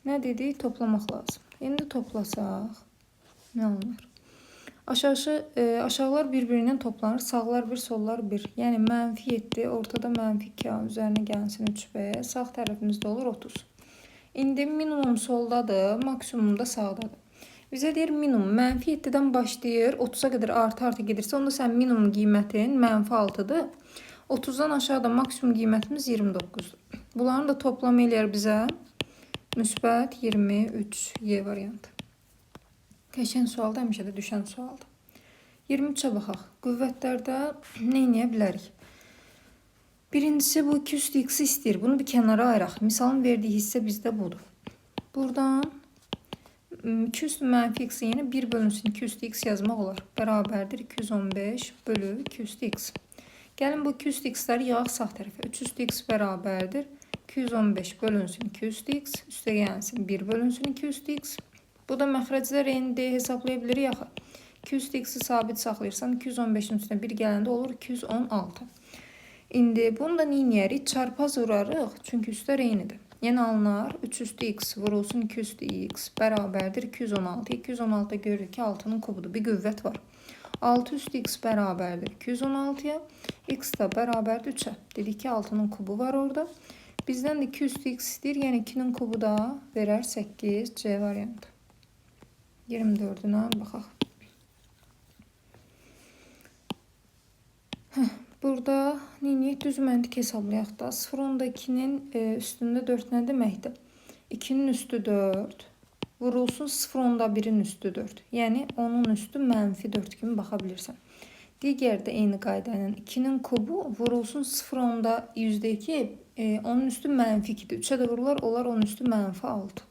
Nə dedik? Toplamaq lazım. İndi toplasaq nə alınır? Aşağılar bir-birindən toplanır. Sağlar 1, sollar 1. Yəni mənfi 7, ortada mənfi 2A, üzərinə gəlsin 3B. Sağ tərəfimizdə olur 30. İndi minimum soldadır, maksimum da sağdadır. Bizə deyir minimum mənfi 7-dən başlayır, 30-a qədər artı gedirsə, onda sən minimum qiymətin mənfi 6-dır. 30-dan aşağıda maksimum qiymətimiz 29-dur. Bunların da toplamı eləyər bizə müsbət 23 Y variantı. Qəşəng sualda həmişə də düşən sualdır. 23-ə baxaq. Qüvvətlərdə nə edə bilərik? Birincisi bu 2x istəyir. Bunu bir kənara ayıraq. Misalın verdiyi hissə bizdə budur. Buradan 2 mənfi x yəni 1 bölünsün 2x yazmaq olar. Bərabərdir 215 bölü 2x. Gəlin bu 2x-ləri yağaq sağ tərəfə. 3x bərabərdir 215 bölünsün 2x. Üstə gəlsin 1 bölünsün 2x. Bu da məxrəclər eyni hesablaya bilirik axı. 200x-i sabit saxlayırsan 215-in üstünə 1 gələndə olur 216. İndi bunu da neyniyərik? Çarpaz vurarıq. Çünki üstlər eynidir. Yəni alınar 3 üstü x vurulsun 2 üstü x bərabərdir 216. 216'da görürük ki 6'nın kubudur. Bir qüvvət var. 6 üstü x bərabərdir 216'ya. X da bərabərdir 3'ə. Dedik ki 6'nın kubu var orada. Bizdən də 2 üstü x istəyir. Yəni 2'nin kubu da verər 8. C variantı. 24'üne baxaq. Burada neyini düz məntiq hesablayaq da. 0-10'dakinin üstündə 4 nə deməkdir? 2'nin üstü 4 vurulsun 0-10'da 1'in üstü 4. Yəni onun üstü -4 kimi baxa bilirsən. Digər də eyni qayda ilə 2'nin kubu vurulsun 0-10'da %2 onun üstü -2'dir. 3'ə də vurular, olar onun üstü -6.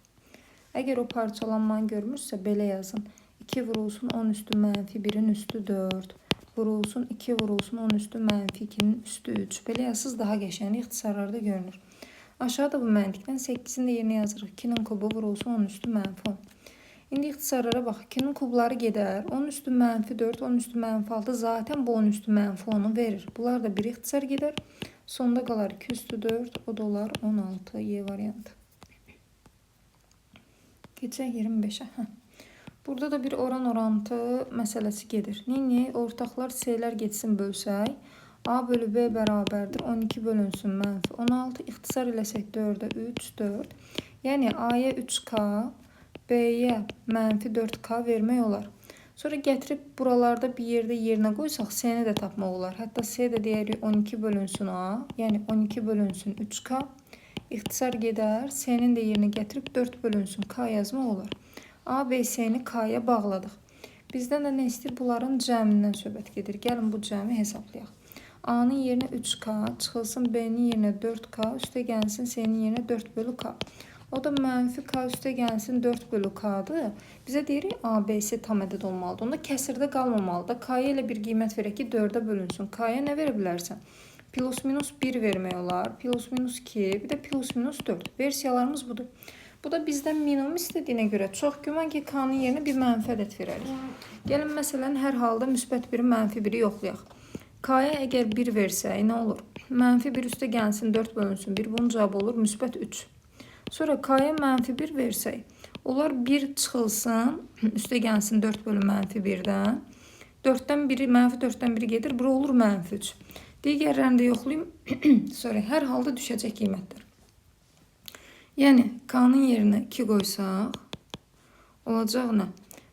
Əgər o parçalanmanı görmüşsə belə yazın. 2 vurulsun 10 üstü -1'in üstü 4. Vurulsun 2 vurulsun 10 üstü -2'nin üstü 3. Belə yazsız daha qəşəng ixtisarlarda görünür. Aşağıda bu məntiqdən 8'in də yerinə yazırıq. 2'nin kubu vurulsun 10 üstü -10. İndi ixtisarlara bax. 2'nin kubları gedər. 10 üstü -4, 10 üstü -6. Zaten bu 10 üstü -10'u verir. Bunlar da bir ixtisar gedər. Sonda qalar 2 üstü 4, o da olar 16. Y variantı. Keçək 25'ə. Burada da bir oran-orantı məsələsi gedir. Neyini? Ortaqlar C'lər geçsin bölsək. A bölü B bərabərdir 12 bölünsün -16. İxtisar eləsək 4'ə 3, 4. Yəni A'ya 3K, B'ye -4K vermək olar. Sonra gətirib buralarda bir yerdə yerinə qoysaq C'ni də tapmaq olar. Hətta C də deyərik 12 bölünsün A. Yəni 12 bölünsün 3K. İxtisar gedər. C'nin də yerinə gətirib 4 bölünsün K yazmaq olar. A, B, C'ni K'ya bağladıq. Bizdən də nə istəyir? Bunların cəmindən söhbət gedir. Gəlin bu cəmi hesablayaq. A'nın yerinə 3K, çıxılsın B'nin yerinə 4K, üstə gəlsin C'nin yerinə 4 bölü K. O da -K üstə gəlsin 4 bölü K'dır. Bizə deyirik A, B, C tam ədəd olmalıdır. Onda kəsirdə qalmamalıdır. K'ya elə bir qiymət verək ki 4'ə bölünsün. K'ya nə verə bilərsən? Plus minus 1 vermək olar. Plus minus 2, bir də plus minus 4. Versiyalarımız budur. Bu da bizdən minimum istədiyinə görə çox güman ki K'nın yerinə bir mənfi ədəd verərik. Gəlin məsələn hər halda müsbət 1'i mənfi 1'i yoxlayaq. K'ya əgər 1 versək nə olur? -1 üstə gəlsin 4 bölünsün 1. Bunun cavabı olur müsbət 3. Sonra K'ya -1 versək. Onlar 1 çıxılsın üstə gəlsin 4 bölü -1'dən. 4'dən biri -4'dən biri gedir. Bura olur -3. Digərlərini də yoxlayayım. Sonra hər halda düşəcək qiymətlər. Yəni K'nın yerinə 2 qoysaq olacaq nə?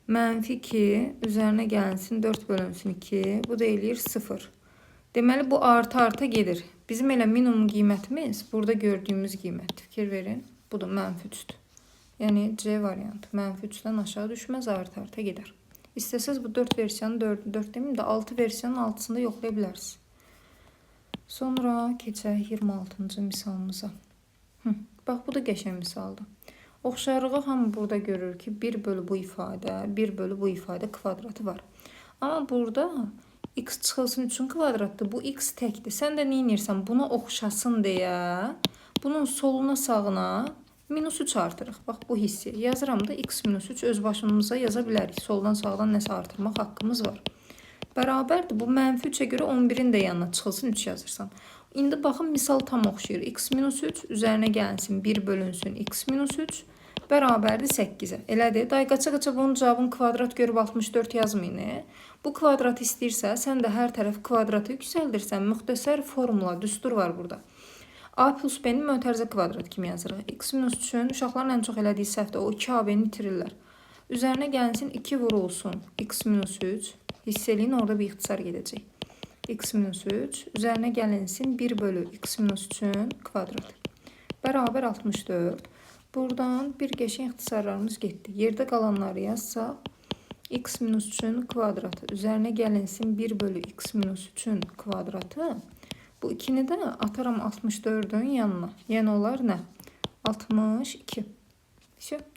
-2 üzərinə gəlsin 4 bölünsün 2. Bu da eləyir 0. Deməli bu arta gedir. Bizim elə minimum qiymətimiz burada gördüyümüz qiymət. Fikir verin. Bu da -3'dür. Yəni C variantı -3'dən aşağı düşməz, arta gedər. İstəsəz bu 4 versiyanın 4 deməyim də 6 versiyanın 6'sında yoxlaya bilərsiniz. Sonra keçək 26-cı misalımıza. Bax bu da qəşəng misaldır. Oxşarlığı hamı burada görür ki 1 bölü bu ifadə, 1 bölü bu ifadə kvadratı var. Amma burada x çıxılsın 3'ün kvadratdır. Bu x təkdir. Sən də nə edirsən? Buna oxşasın deyə bunun soluna sağına -3 artırıq. Bax bu hissi yazıram da x -3 öz başımıza yaza bilərik. Soldan sağdan nəsə artırmaq haqqımız var. Bərabərdir. Bu -3'ə görə 11'in də yanına çıxılsın 3 yazırsan. İndi baxın misal tam oxşayır. X -3 üzərinə gəlsin 1 bölünsün x -3 bərabərdir 8'ə. Elədir. Day qaça bunun cavabını kvadrat görüb 64 yazmayın. Bu kvadrat istəyirsə sən də hər tərəf kvadratı yüksəldirsən. Müxtəsər formula, düstur var burada. A plus B'nin mötərizə kvadrat kimi yazırıq. X -3'ün uşaqların ən çox elədiyi səhvdə o 2AB'ni itirirlər. Üzərinə gəlsin 2 vurulsun x -3. Hiss eləyin, orada bir ixtisar gedəcək. X -3 üzərinə gəlinsin 1 bölü x -3'ün kvadratı. Bərabər 64. Buradan bir qəşəng ixtisarlarımız getdi. Yerdə qalanları yazsaq x -3'ün kvadratı üzərinə gəlinsin 1 bölü x -3'ün kvadratı. Bu 2'ni də ataram 64'ün yanına. Yəni olar nə? 62.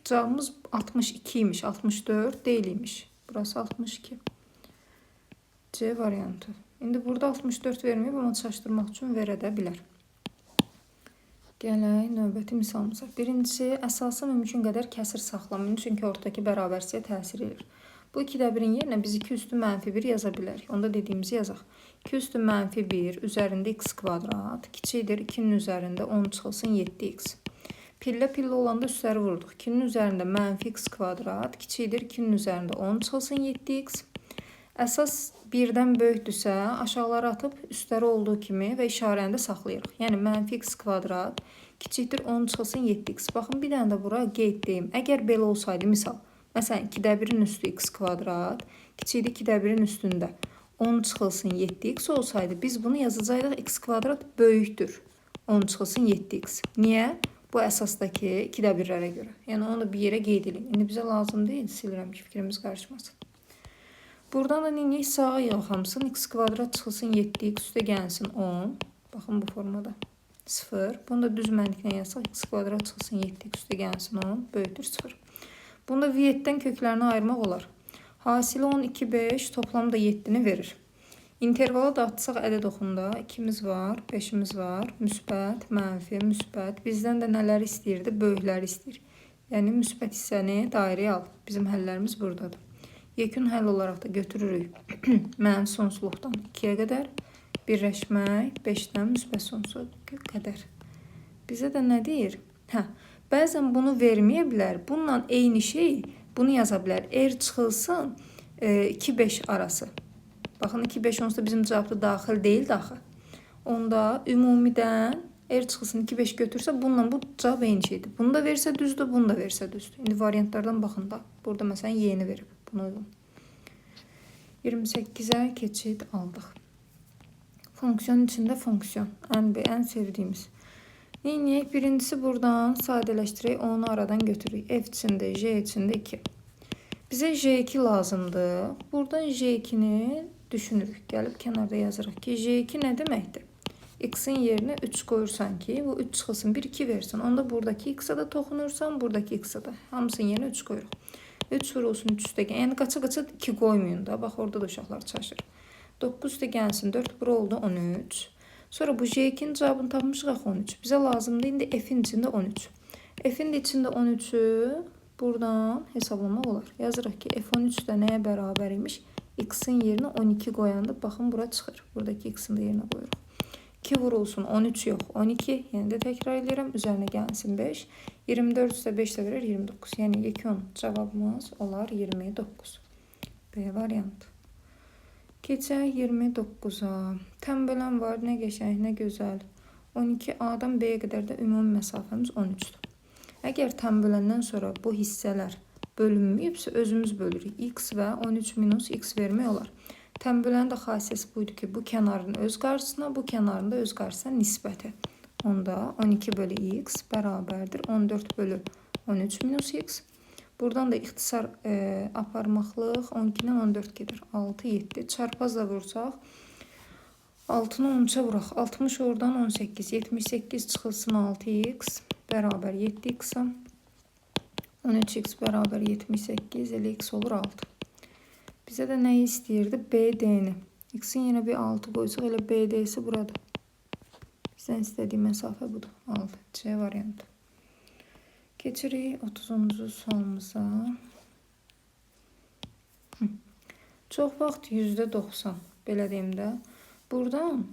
Cavabımız 62 imiş. 64 değilmiş. Burası 62. C variantı. İndi burada 64 verməyib, amma çaşdırmaq üçün verə də bilər. Gələk növbəti misalımıza. Birincisi, əsası mümkün qədər kəsir saxlamayın, çünki ortadakı bərabərsizliyə təsir edir. Bu 2-1'in yerinə biz 2 üstü -1 yaza bilərik. Onda dediyimizi yazaq. 2 üstü -1 üzərində x kvadrat kiçikdir 2'nin üzərində 10 çıxılsın 7x. Pillə olanda üstləri vurduq. 2'nin üzərində -x kvadrat kiçikdir 2'nin üzərində 10 çıxılsın 7x. Əsas birdən böyükdürsə, aşağılara atıb üstləri olduğu kimi və işarəni də saxlayırıq. Yəni mənfi x kvadrat kiçikdir 10 çıxılsın 7x. Baxın, bir dənə də bura qeyd deyim. Əgər belə olsaydı, misal, məsələn, 2də 1-in üstü x kvadrat, kiçikdir 2də 1-in üstündə 10 çıxılsın 7x olsaydı, biz bunu yazacaqdıq x kvadrat böyükdür 10 çıxılsın 7x. Niyə? Bu əsasdakı 2də 1-lərə görə. Yəni onu da bir yerə qeyd edin. İndi bizə lazım deyil, silirəm ki, fikrimiz qarışmasın. Buradan da neyini sağa yığaq hamısın. X kvadrat çıxılsın 7x üstə gəlsin 10. Baxın bu formada 0. Bunu da düz məntiqlə yazsaq x kvadrat çıxılsın 7x üstə gəlsin 10 böyükdür 0. Bunda V7-dən köklərini ayırmaq olar. Hasili 10, 2, 5 toplamda 7-ni verir. İntervala da atsaq ədəd oxunda 2'miz var, 5'imiz var. Müsbət, mənfi, müsbət. Bizdən də nələri istəyirdi? Böyükləri istəyir. Yəni müsbət hissəni dairəyə al. Bizim həllərimiz buradadır. Yekun həll olaraq da götürürük. Mənfi sonsuzluqdan 2'yə qədər. Birləşmək 5'dən müsbət sonsuzluğa qədər. Bizə də nə deyir? Bəzən bunu verməyə bilər. Bununla eyni şey bunu yaza bilər. R çıxılsın 2-5 arası. Baxın 2-5 onsuz da bizim cavabda daxil deyil daxı. Onda ümumidən R çıxılsın 2-5 götürsə bununla bu cavab eyni şeydir. Bunu da versə düzdür, bunu da versə düzdür. İndi variantlardan baxın da. Burada məsələn Y-ni verib. Bunu uyğun. 28'ə keçid aldıq. Fonksiyonun içində fonksiyon. Ən sevdiyimiz. Neyiniyək? Birincisi buradan sadələşdirək, onu aradan götürürük. F içində, J içində 2. Bizə J2 lazımdır. Buradan J2'ni düşünürük. Gəlib kənarda yazırıq ki, J2 nə deməkdir? X'in yerinə 3 qoyursan ki, bu 3 çıxılsın 1, 2 versin. Onda buradakı X'a da toxunursan, buradakı X'a da. Hamısının yerinə 3 qoyuruq. 3 vurulsun 3 üstə gəlsin. Yəni qaça-qaça 2 qoymayın da. Bax, orada da uşaqlar çaşır. 9 üstə gəlsin 4, bura oldu 13. Sonra bu J2'nin cavabını tapmışıq 13. Bizə lazımdır indi F'in içində 13. F'in də içində 13'ü buradan hesablamaq olar. Yazırıq ki, F13 də nəyə bərabər imiş? X'in yerinə 12 qoyanda baxın bura çıxır. Buradakı X'in də yerinə qoyuruq. 2 vurulsun 13 yox 12. Yəni də təkrar edirəm. Üzərinə gəlsin 5. 24 üstə 5 də verir 29. Yəni yekun cavabımız olar 29. B variantı. Keçək 29'a. Tənbələn var, nə qəşəng, nə gözəl. 12A'dan B'yə qədər də ümumi məsafəmiz 13'dür. Əgər tənbələndən sonra bu hissələr bölünməyibsə, özümüz bölürük. X və 13 minus X vermək olar. Tənbələnin də xassiyyəsi buydu ki, bu kənarın öz qarşısına, bu kənarın da öz qarşısına nisbəti. Onda 12 bölü X bərabərdir 14 bölü 13 minus X. Buradan da ixtisar aparmaqlıq 12'dən 14 gedir. 6, 7. Çarpazla vursaq 6'nı 13'ə vuraq. 60 oradan 18. 78 çıxılsın 6x bərabər 7x. 13x bərabər 78. Elə x olur 6. Bizə də nəyi istəyirdi? BD-ni. X'in yenə bir 6 qoysaq, elə BD-si burada. Bizdən istədiyi məsafə budur. 6. C variantı. Keçirik 30-cu sualımıza. Çox vaxt %90. Belə deyim də. Buradan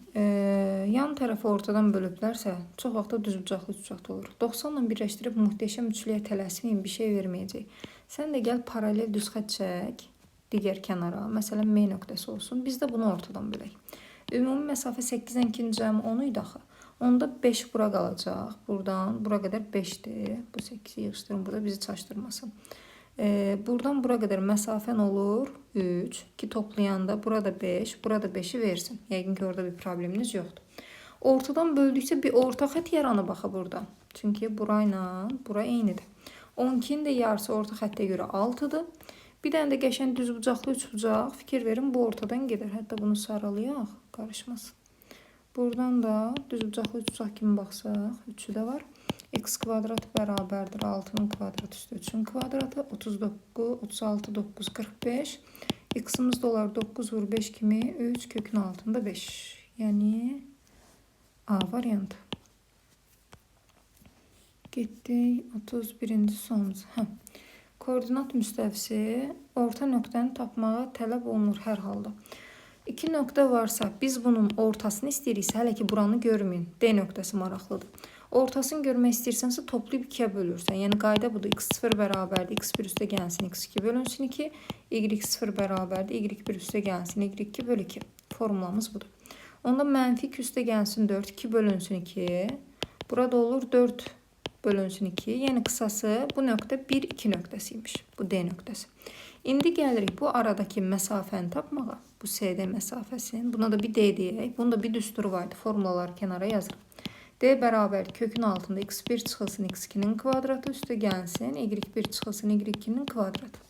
yan tərəfi ortadan bölüblərsə, çox vaxt da düzbucaqlı üçbucaqlı olur. 90 ilə birləşdirib möhtəşəm üçlüyə tələsməyin, bir şey verməyəcək. Sən də gəl paralel düz xətt çək digər kənara. Məsələn, M nöqtəsi olsun. Biz də bunu ortadan bölək. Ümumi məsafə 8-dən 2-nin cəmi 10 idi axı. Onda 5 bura qalacaq. Buradan bura qədər 5'dir. Bu 8'i yığışdırın, burada bizi çaşdırmasın. Buradan bura qədər məsafən olur 3. Ki toplayanda burada 5, burada 5'i versin. Yəqin ki, orada bir probleminiz yoxdur. Ortadan böldüksə bir orta xət yaranıb baxı burada. Çünki burayla bura eynidir. 12'nin də yarısı orta xəttə görə 6'dır. Bir dənə də qəşəng düzbucaqlı üçbucaq. Fikir verin, bu ortadan gedər. Hətta bunu saralayaq, qarışmasın. Buradan da düzbucaqlı üçbucaq kimi baxsaq, 3'ü də var. X kvadrat bərabərdir 6'nın kvadratı üstə 3'ün kvadratı. 39, 36, 9, 45. X'imiz də olar 9 vur 5 kimi 3 kökün altında 5. Yəni A variantı. Getdik 31-ci sualımıza. Koordinat müstəvisi orta nöqtəni tapmağa tələb olunur hər halda. 2 nöqtə varsa biz bunun ortasını istəyiriksə, hələ ki buranı görməyin. D nöqtəsi maraqlıdır. Ortasını görmək istəyirsənsə toplayıb 2-yə bölürsən. Yəni qayda budur. X0 bərabərdir. X1 üstə gəlsin X2 bölünsün 2. Y0 bərabərdir. Y1 üstə gəlsin Y2 bölü 2. Formulamız budur. Onda mənfi 2 üstə gəlsin 4. 2 bölünsün 2. Burada olur 4 bölünsün 2. Yəni qısası bu nöqtə 1-2 nöqtəsiymiş. Bu D nöqtəsi. İndi gəlirik bu aradakı məsafəni tapmağa. Bu CD məsafəsini. Buna da bir D deyək. Bunun da bir düsturu vardı. Formulaları kənara yazırıq. D bərabər kökün altında x1 çıxılsın x2-nin kvadratı üstə gəlsin. Y1 çıxılsın y2-nin kvadratı.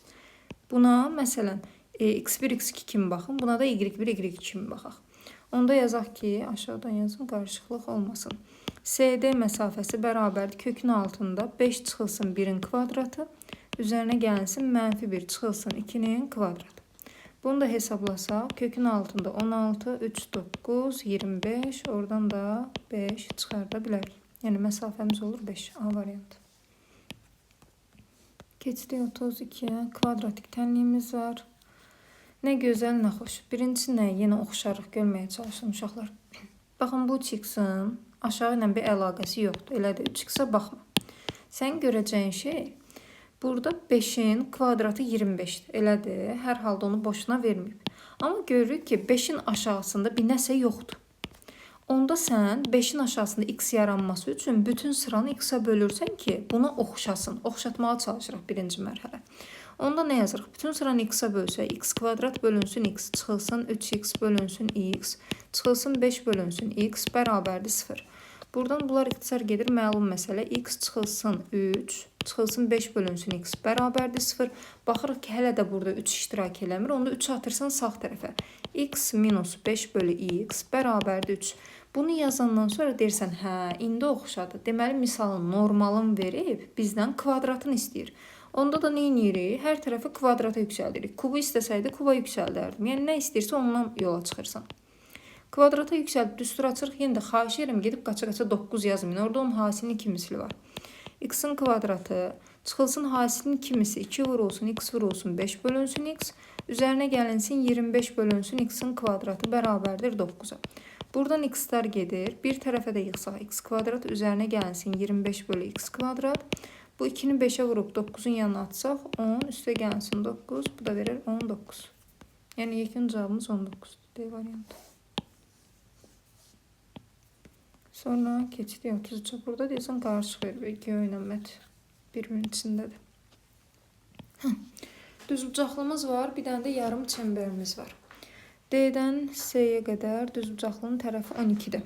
Buna məsələn x1 x2 kimi baxın. Buna da y1 y2 kimi baxaq. Onda yazaq ki, aşağıdan yazın, qarışıqlıq olmasın. CD məsafəsi bərabərdir kökün altında 5 çıxılsın 1-in kvadratı. Üzərinə gəlsin mənfi 1 çıxılsın 2-nin kvadratı. Bunu da hesablasaq, kökün altında 16, 3, 9, 25, oradan da 5 çıxarda bilərik. Yəni məsafəmiz olur 5, A variantı. Keçdik 32-yə, kvadratik tənliyimiz var. Nə gözəl, nə xoş. Birincisi nə? Yenə oxşarıq görməyə çalışın uşaqlar. Baxın, bu 3x-in aşağı ilə bir əlaqəsi yoxdur. Elə də 3x-a baxma. Sən görəcəyin şey, burada 5-in kvadratı 25-dir. Elədir, hər halda onu boşuna verməyib. Amma görürük ki, 5-in aşağısında bir nəsə yoxdur. Onda sən 5-in aşağısında x yaranması üçün bütün sıranı x-a bölürsən ki, buna oxşasın. Oxşatmağa çalışırıq birinci mərhələ. Onda nə yazırıq? Bütün sıranı x-a bölsək, x kvadrat bölünsün x, çıxılsın 3x bölünsün x, çıxılsın 5 bölünsün x bərabərdir 0. Buradan bunlar ixtisar gedir, məlum məsələ. X çıxılsın 3, çıxılsın 5 bölünsün x bərabərdir 0. Baxırıq ki, hələ də burada 3 iştirak eləmir. Onda 3 atırsan sağ tərəfə. X minus 5 bölü x bərabərdir 3. Bunu yazandan sonra deyirsən, hə, indi oxşadı. Deməli, misalın normalını verib, bizdən kvadratını istəyir. Onda da nə edirik? Hər tərəfi kvadrata yüksəldirik. Kubu istəsəydi, kuba yüksəldərdim. Yəni, nə istəyirsə ondan yola çıxırsan. Kvadrata yüksəldib düstur açırıq. Yenə də xahiş edirəm, gedib qaça-qaça 9 yazmayın. Orada onun hasilinin 2 misli var. X-in kvadratı çıxılsın hasilinin 2 misli. 2 vurulsun, x vurulsun, 5 bölünsün x. Üzərinə gəlinsin 25 bölünsün x-in kvadratı bərabərdir 9-a. Buradan x-lar gedir. Bir tərəfə də yığsaq x kvadrat. Üzərinə gəlinsin 25 bölü x kvadrat. Bu 2-ni 5-ə vurub 9-un yanına atsaq 10, üstə gəlsin 9. Bu da verir 19. Yəni yekun cavabımız 19-dur. D variantı. Sonra keçdik 33-ə. Burada deyəsən qarışıq verir. 2 öynəmət bir-birinin içindədir. Düzbucaqlımız var. Bir dənə də yarım çemberimiz var. D-dən C-yə qədər düzbucaqlının tərəfi 12-dir.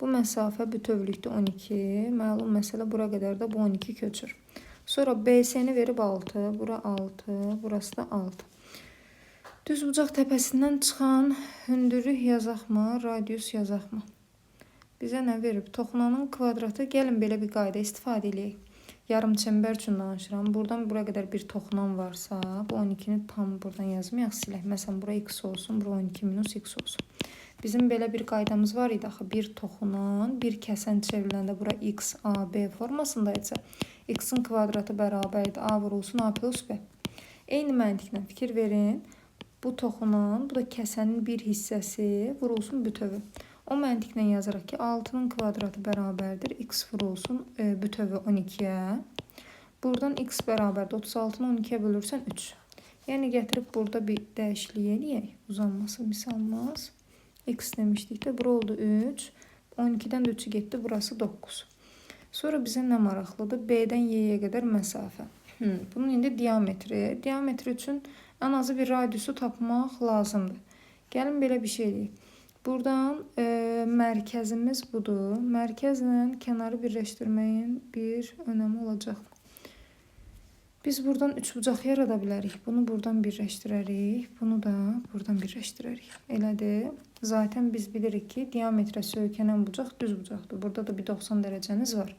Bu məsafə bütövlükdə 12. Məlum məsələ bura qədər də bu 12 köçür. Sonra BC-ni verib 6. Bura 6. Burası da 6. Düzbucaq təpəsindən çıxan hündürlük yazaqmı, radius yazaqmı? Bizə nə verib? Toxunanın kvadratı. Gəlin belə bir qayda istifadə edək. Yarım çember üçün danışıram. Buradan bura qədər bir toxunan varsa, bu 12-ni tam buradan yazmayaq, silək. Məsələn, bura x olsun, bura 12 minus x olsun. Bizim belə bir qaydamız var idi axı. Bir toxunan, bir kəsən çevriləndə bura x, a, b formasındaysa, x-in kvadratı bərabərdir. A vurulsun, a plus b. Eyni məntiqlə fikir verin. Bu toxunan, bu da kəsənin bir hissəsi vurulsun bütövi. O məntiqlə yazırıq ki, 6-nın kvadratı bərabərdir. X vurulsun bütövi 12-yə. Buradan x bərabərdir. 36-nı 12-yə bölürsən 3. Yəni gətirib burada bir dəyişiklik eləyək. Uzanması misalmaz. X demişdik də. Bura oldu 3. 12-dən də 3-ü getdi. Burası 9. Sonra bizə nə maraqlıdır? B-dən Y-yə qədər məsafə. Bunun indi diametri. Diametri üçün ən azı bir radiusu tapmaq lazımdır. Gəlin belə bir şey eləyək. Buradan mərkəzimiz budur. Mərkəzlə kənarı birləşdirməyin bir önəmi olacaq. Biz buradan üçbucaq yarada bilərik. Bunu buradan birləşdirərik. Bunu da buradan birləşdirərik. Elədir. Zaten biz bilirik ki, diametrə söykənən bucaq düz bucaqdır. Burada da bir 90 dərəcəniz var.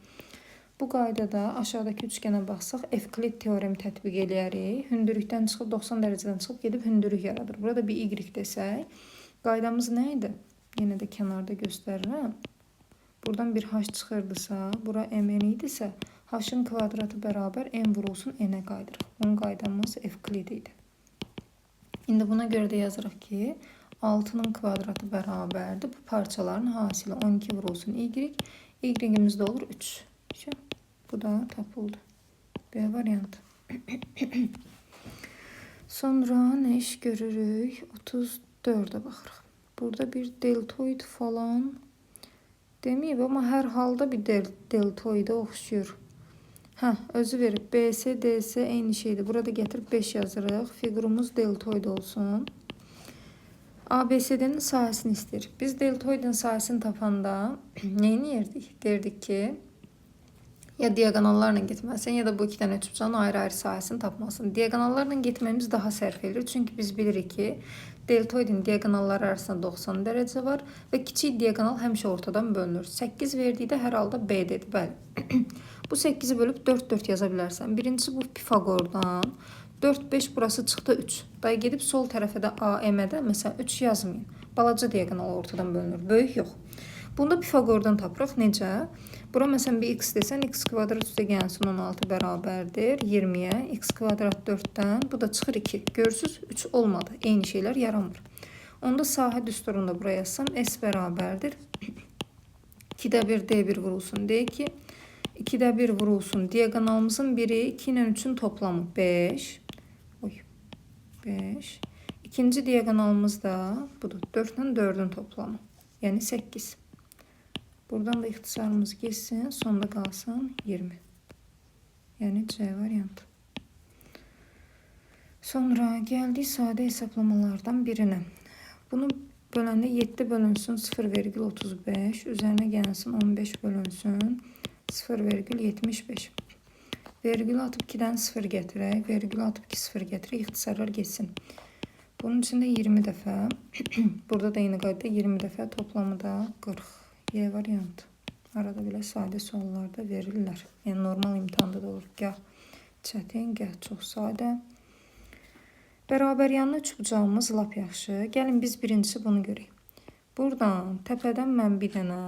Bu qaydada aşağıdakı üçgənə baxsaq, Evklid teoremi tətbiq eləyərik. Hündürlükdən çıxıb 90 dərəcədən çıxıb gedib hündürlük yaradır. Burada bir y desək, qaydamız nə idi? Yenə də kənarda göstərirəm. Buradan bir h çıxırdısa, bura mn idisə, h-ın kvadratı bərabər n vurulsun n-ə qaydırıq. Onun qaydamız Evklid idi. İndi buna görə də yazırıq ki, 6'nın kvadratı bərabərdir. Bu parçaların hasili 12 vurulsun y. Y-imiz də olur 3. Bu da tapıldı. B variantı. Sonra nə iş görürük? 34'e baxırıq. Burada bir deltoid falan deməyib, amma hər halda bir deltoide oxşuyur. Özü verib. BS, DS eyni şeydir. Burada getirib 5 yazırıq. Figurumuz deltoid olsun. ABCD'nin sahəsini istəyir. Biz deltoidin sahəsini tapanda neyini yerdik? Derdik ki, ya diagonallarla getməlisən, ya da bu iki dənə üçbucağın ayrı-ayrı sahəsini tapmalısın. Diagonallarla getmemiz daha sərf edilir. Çünki biz bilirik ki, deltoidin diagonalları arasında 90 dərəcə var və kiçik diagonal həmişə ortadan bölünür. 8 verdikdə hər halda B dedi. Bəli. Bu 8'i bölüb 4 yaza bilərsən. Birincisi bu Pifagordan. 4, 5 burası çıxdı 3. Day gedib sol tərəfə də AM-də məsələn 3 yazmayın. Balaca diagonal ortadan bölünür. Böyük yox. Bunda Pifagordan tapırıq. Necə? Bura məsələn bir x desən, x kvadrat üstə gəlsin 16 bərabərdir 20'yə. X kvadrat 4'dən, bu da çıxır 2. Görürsünüz 3 olmadı. Eyni şeylər yaranmır. Onda sahə düsturunda buraya yazsam S bərabərdir. 2'də 1 D1 vurulsun. Deyək ki 2'də 1 vurulsun. Diagonalımızın biri 2 ilə 3'ün toplamı 5. 5. İkinci diagonalımız da budur. 4 ilə 4'ün toplamı. Yəni 8. Buradan da ixtisarımız geçsin. Sonda qalsın 20. Yəni C variantı. Sonra gəldik sadə hesablamalardan birinə. Bunu böləndə 7 bölünsün 0,35. Üzərinə gəlsin 15 bölünsün 0,75. Vergül atıb 2'dən 0 getirək. Vergül atıb 2 0 getirək. İxtisarlar geçsin. Bunun içində 20 dəfə. Burada da yeni qaydada 20 dəfə. Toplamı da 40. Y variantı. Arada belə sadə suallarda verirlər. Yəni normal imtihanda da olur. Gəh çətin, gəh çox sadə. Bərabər yanlı üçbucağımız lap yaxşı. Gəlin biz birincisi bunu görək. Buradan təpədən mən bir dənə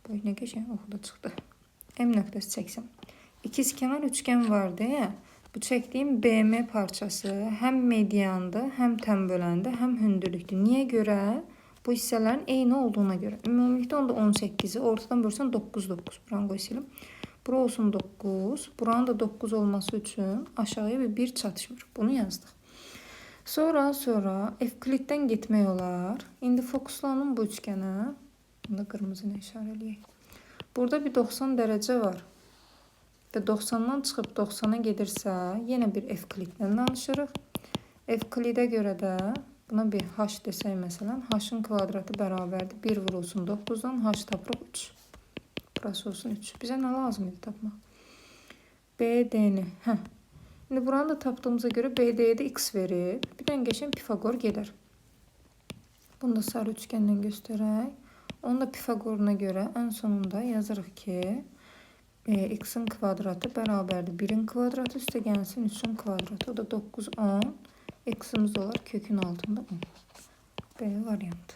nə qəşəng oxuda çıxdı. M nöqtəsi çəksəm. İkizkenar üçgen var deyə bu çəkdiyim BM parçası həm mediandır, həm tən böləndə, həm hündürlükdür. Niyə görə? Bu hissələrin eyni olduğuna görə. Ümumilikdə onda 18'i ortadan bölsən 9. Buranı qoy silim. Bura olsun 9. Buranın da 9 olması üçün aşağıya bir çatışmır. Bunu yazdıq. Sonra Evkliddən getmək olar. İndi fokuslanın bu üçgənə. Bunda qırmızı ilə işarələyək. Burada bir 90 dərəcə var. Və 90'dan çıxıb 90'a gedirsə, yenə bir Evkliddən danışırıq. Evklidə görə də buna bir h desək məsələn, h-ın kvadratı bərabərdir 1 vurulsun 9'dan, h tapırıq 3. Burası olsun 3. Bizə nə lazım idi tapmaq? BD-ni. İndi buranı da tapdığımıza görə BD-yə də x verir. Bir dənə qəşəng Pifagor gedər. Bunu da sarı üçgəndən göstərək. Onu da Pifagoruna görə ən sonunda yazırıq ki, x'in kvadratı bərabərdir 1'in kvadratı üstə gəlsin 3'ün kvadratı. O da 9, 10. X'imiz olar kökün altında 10. B variantı.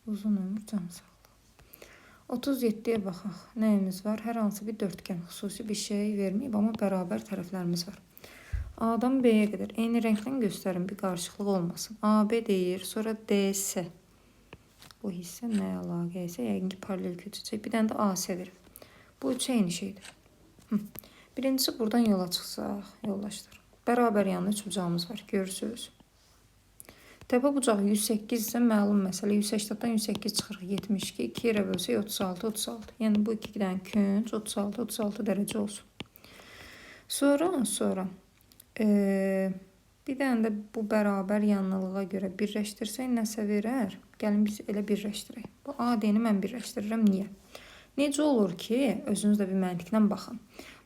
Uzun ömür can sağlığı. 37'ye baxaq. Nəyimiz var? Hər hansı bir dörtgen. Xüsusi bir şey verməyib, amma bərabər tərəflərimiz var. A'dan B'ye qədər. Eyni rəngdən göstərin, bir qarışıqlıq olmasın. AB deyir, sonra DS. Bu hissə nə əlaqə isə, yəqin ki, paralel köçəcək. Bir dənə də AC verir. Bu üç eyni şeydir. Birincisi buradan yola çıxsaq, yollaşdır. Bərabər yanlı üçbucağımız var, görürsünüz. Təpə bucağı 108 isə məlum məsələ. 180'dan 108 çıxırıq 72. 2 yerə bölsək 36, 36. Yəni bu iki dənə künc 36, 36 dərəcə olsun. Sonra bir dənə də bu bərabər yanlılığa görə birləşdirsək nəsə verər? Gəlin biz elə birləşdirək. Bu AD-ni mən birləşdirirəm. Niyə? Necə olur ki, özünüz də bir məntiqlə baxın.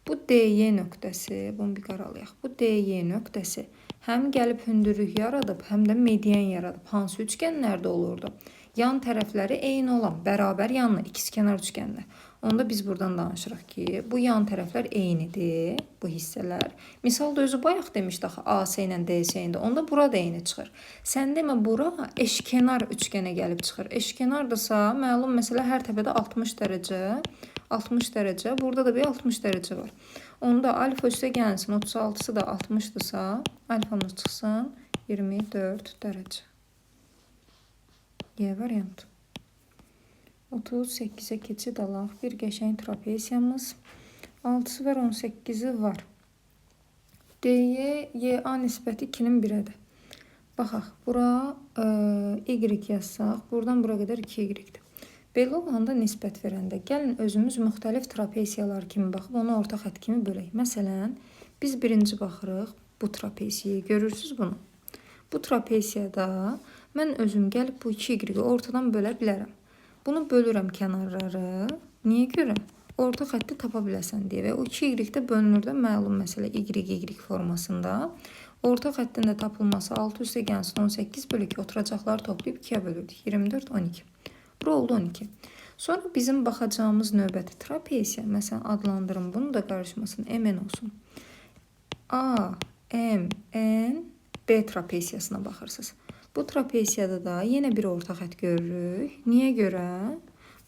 Bu DY nöqtəsi, bunu bir qaralayaq. Bu DY nöqtəsi həm gəlib hündürlük yaradıb, həm də median yaradıb. Hansı üçgənlərdə olurdu? Yan tərəfləri eyni olan, bərabər yanlı ikizkenar üçgənlər. Onda biz buradan danışırıq ki, bu yan tərəflər eynidir, bu hissələr. Misalda özü bayaq demişdi axı AC ilə DC ilə, onda bura da eyni çıxır. Sən demə bura eşkenar üçgənə gəlib çıxır. Eşkenardırsa, məlum məsələ hər təpədə 60 dərəcə, 60 dərəcə, burada da bir 60 dərəcə var. Onda alfa üstə gəlsin, 36'sı da 60'dırsa, alfamız çıxsın 24 dərəcə. Y variantı. 38'e keçid alaq. Bir qəşəng trapeziyamız. 6'sı var, 18'i var. D'ye YA nisbəti 2'nin 1'ədir. Baxaq, bura Y yazsaq, buradan bura qədər 2Y-dir. Belə olanda nisbət verəndə, gəlin özümüz müxtəlif trapeziyalar kimi baxıb, onu orta xət kimi bölək. Məsələn, biz birinci baxırıq bu trapeziyayı. Görürsünüz bunu? Bu trapeziyada mən özüm gəlib bu 2Y-i ortadan bölə bilərəm. Bunu bölürəm kənarları. Niyə görə? Orta xətti tapa biləsən deyə və o 2Y-də bölünür də məlum məsələ Y formasında. Orta xəttin də tapılması 6 üstə gəlsin 18 bölü 2 oturacaqları toplayıb 2-yə bölürdük. 24, 12. Bura oldu 12. Sonra bizim baxacağımız növbəti trapeziya, məsələn adlandırım bunu da qarışmasın, MN olsun. A, M, N, B trapeziyasına baxırsınız. Bu trapeziyada da yenə bir orta xət görürük. Niyə görə?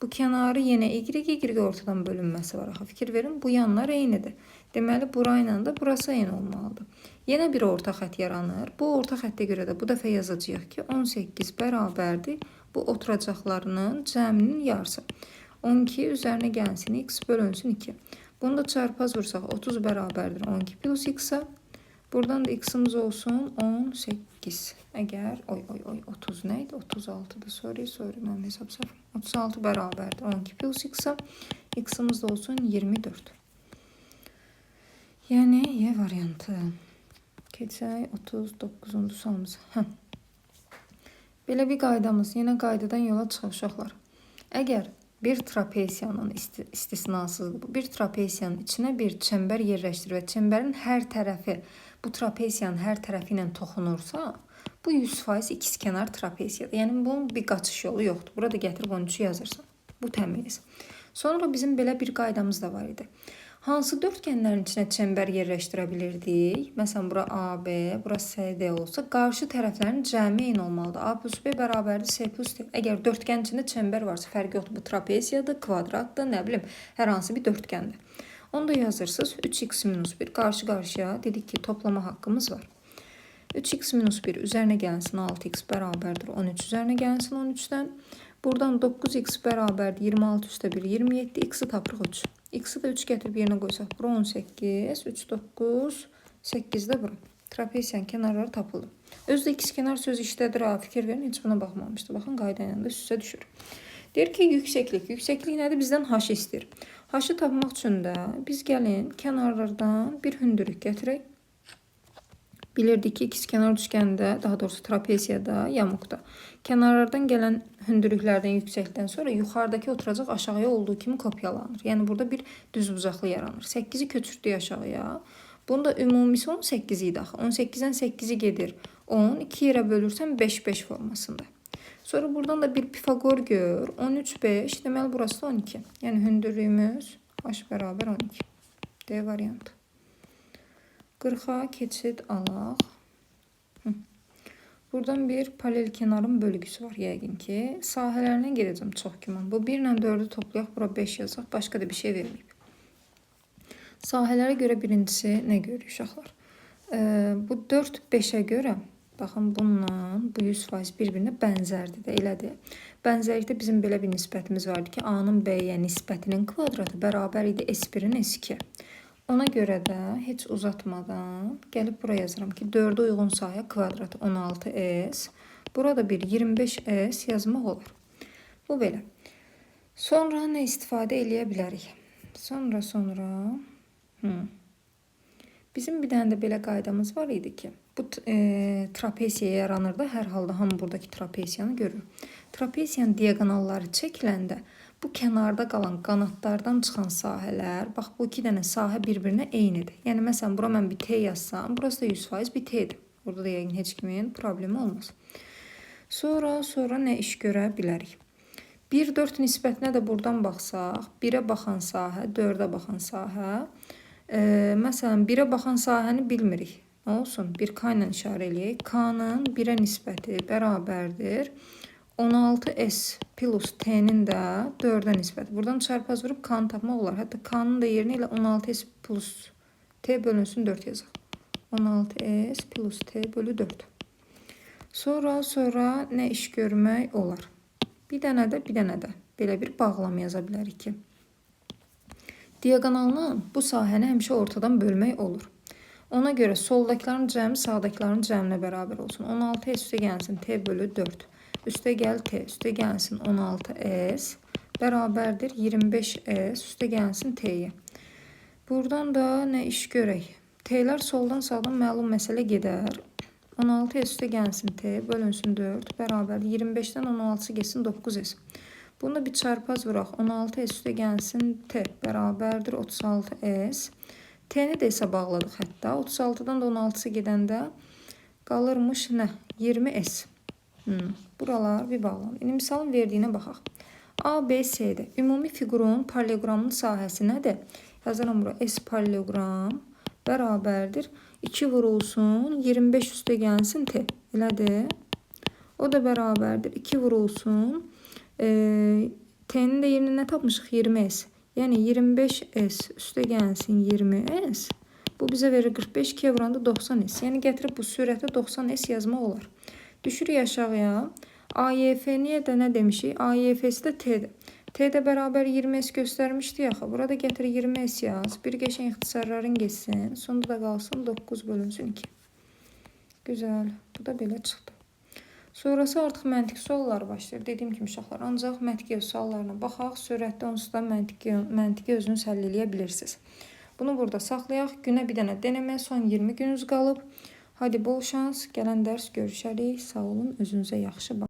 Bu kənarı yenə Y ortadan bölünməsi var. Fikir verin, bu yanlar eynidir. Deməli, burayla da burası eyni olmalıdır. Yenə bir orta xət yaranır. Bu orta xəttə görə də bu dəfə yazacağıq ki, 18 bərabərdir bu oturacaqlarının cəminin yarısı. 12 üzərinə gəlsin, x bölünsün 2. Bunu da çarpaz vursaq, 30 bərabərdir 12 plus x-a. Buradan da x-imiz olsun 18. Əgər, 30 nə idi? 36'dır. Sorry, mən hesab səhv. 36 bərabərdir 12 plus x-a. X-imiz də olsun 24. Yəni, Y variantı. Keçək 39-cu sualımız. Belə bir qaydamız. Yenə qaydadan yola çıxaq uşaqlar. Əgər bir trapeziyanın istisnasızdır bu. Bir trapeziyanın içinə bir çember yerləşdirir və çemberin hər tərəfi bu trapeziyanın hər tərəfi ilə toxunursa, bu 100% ikizkenar trapeziyadır. Yəni bunun bir qaçış yolu yoxdur. Burada gətirib 13'ü yazırsan. Bu təmiz. Sonra bizim belə bir qaydamız da var idi. Hansı dörtgənlərin içinə çember yerləşdirə bilirdik? Məsələn, bura AB, bura CD olsa, qarşı tərəflərin cəmi eyni olmalıdır. A plus B bərabərdir C plus D. Əgər dörtgən içində çember varsa, fərqi yoxdur. Bu trapeziyadır, kvadratdır, nə bilim, hər hansı bir dörtgəndir. Onu da yazırsınız. 3x minus 1 karşı karşıya dedik ki toplama hakkımız var. 3x minus 1 üzerine gelsin 6x beraberdir 13 üzerine gelsin 13'ten. Buradan 9x beraberdir 26 üstə 1 27 x'i tapırıq 3. X'i de 3 getirip yerine koysak bura 18 3 9 8 de bura. Trapeziyanın kenarları tapıldı. Özde ikizkenar söz işlədir ha, fikir verin, heç buna baxmamışdı. Baxın qayda ilə də süsə düşür. Deyir ki yükseklik. Yükseklik nədir? Bizdən h istəyir. H-ı tapmaq üçün də biz gəlin kənarlardan bir hündürlük gətirək. Bilirdik ki ikizkenar üçgəndə, daha doğrusu trapeziyada, yamukda. Kənarlardan gələn hündürlüklərdən, yüksəklikdən sonra yuxarıdakı oturacaq aşağıya olduğu kimi kopyalanır. Yəni burada bir düzbucaqlı yaranır. 8'i köçürtdük aşağıya. Bunun da ümumisi 18 idi axı. 18'dən 8'i gedir 10. 2 yerə bölürsən 5-5 formasında. Sonra buradan da bir Pifagor gör. 13, 5. Deməli burası da 12. Yəni hündürlüyümüz h bərabər 12. D variantı. 40'a keçid alaq. Buradan bir paralel kenarın bölgüsü var yəqin ki. Sahələrinə gedəcəm çox güman. Bu 1 ilə 4'ü toplayaq. Bura 5 yazaq. Başqa da bir şey verməyib. Sahələrə görə birincisi nə görürük uşaqlar? Bu 4 5'ə görə baxın bununla bu 100% bir-birinə bənzərdir də, elədir. Bənzərlikdə bizim belə bir nisbətimiz vardı ki, A-nın B-yə nisbətinin kvadratı bərabər idi S1-in S2. Ona görə də heç uzatmadan gəlib buraya yazıram ki, 4'ə uyğun sahə kvadratı 16S. Burada bir 25S yazmaq olur. Bu belə. Sonra nə istifadə eləyə bilərik? Sonra bizim bir dənə də belə qaydamız var idi ki, bu trapeziya yaranır da hər halda hamı buradakı trapeziyanı görür. Trapeziyanın diagonalları çəkiləndə bu kənarda qalan qanatlardan çıxan sahələr, bax bu iki dənə sahə bir-birinə eynidir. Yəni məsələn bura mən bir T yazsam, burası da 100% bir T'dir. Burada da yəqin heç kimin problemi olmaz. Sonra nə iş görə bilərik? 1-4 nisbətinə də buradan baxsaq, 1'ə baxan sahə, 4'ə baxan sahə. Məsələn 1'ə baxan sahəni bilmirik. Nə olsun? Bir K ilə işarə eləyək. K'nın 1'ə nisbəti bərabərdir 16S plus T'nin də 4'ə nisbəti. Buradan çarpaz vurup K'nı tapmaq olar. Hətta K'nın da yerinə ilə 16S plus T bölünsün 4 yazaq. 16S plus T bölü 4. Sonra nə iş görmək olar? Bir dənə də belə bir bağlama yaza bilərik ki, diaqonalın bu sahəni həmişə ortadan bölmək olur. Ona görə soldakıların cəmi sağdakıların cəminə bərabər olsun. 16s üstə gəlsin t bölü 4. Üstə gəl t, üstə gəlsin 16s bərabərdir 25s üstə gəlsin t'yə. Buradan da nə iş görək? T'lər soldan sağdan məlum məsələ gedər. 16s üstə gəlsin t bölünsün 4 bərabərdir 25-dən 16 geçsin 9s. Bunu bir çarpaz vuraq. 16s üstə gəlsin t bərabərdir 36s. T'ni də hesabladıq hətta. 36-dan da 16-sı gedəndə qalırmış nə? 20s. Buralar bir bağlanır. İndi misalın verdiyinə baxaq. A, B, C'də ümumi fiqurun paralleloqramın sahəsi nədir? Yazıram bura. S paralleloqram bərabərdir 2 vurulsun 25 üstə gəlsin t. Elədir. O da bərabərdir 2 vurulsun. T'nin də yerini nə tapmışıq? 20s. Yəni 25s üstə gəlsin 20s. Bu bizə verir 45, 2'ye vuranda 90s. Yəni gətirib bu sürətə 90s yazmaq olar. Düşürük aşağıya. AYF-niyə də nə demişik? AYF-si də T'dir. T'də bərabər 20s göstərmişdi axı. Burada gətir 20s yaz. Bir qəşəng ixtisarların geçsin. Sonda da qalsın 9 bölünsün 2. Güzel. Bu da belə çıxdı. Sonrası artıq məntiq suallar başlayır. Dediyim kimi uşaqlar, ancaq məntiqi suallarına baxaq. Sürətdə onsuz da məntiqi özünüz həll eləyə bilirsiniz. Bunu burada saxlayaq. Günə bir dənə denəmə, son 20 gününüz qalıb. Hadi bol şans. Gələn dərs görüşərik. Sağ olun. Özünüzə yaxşı baxın.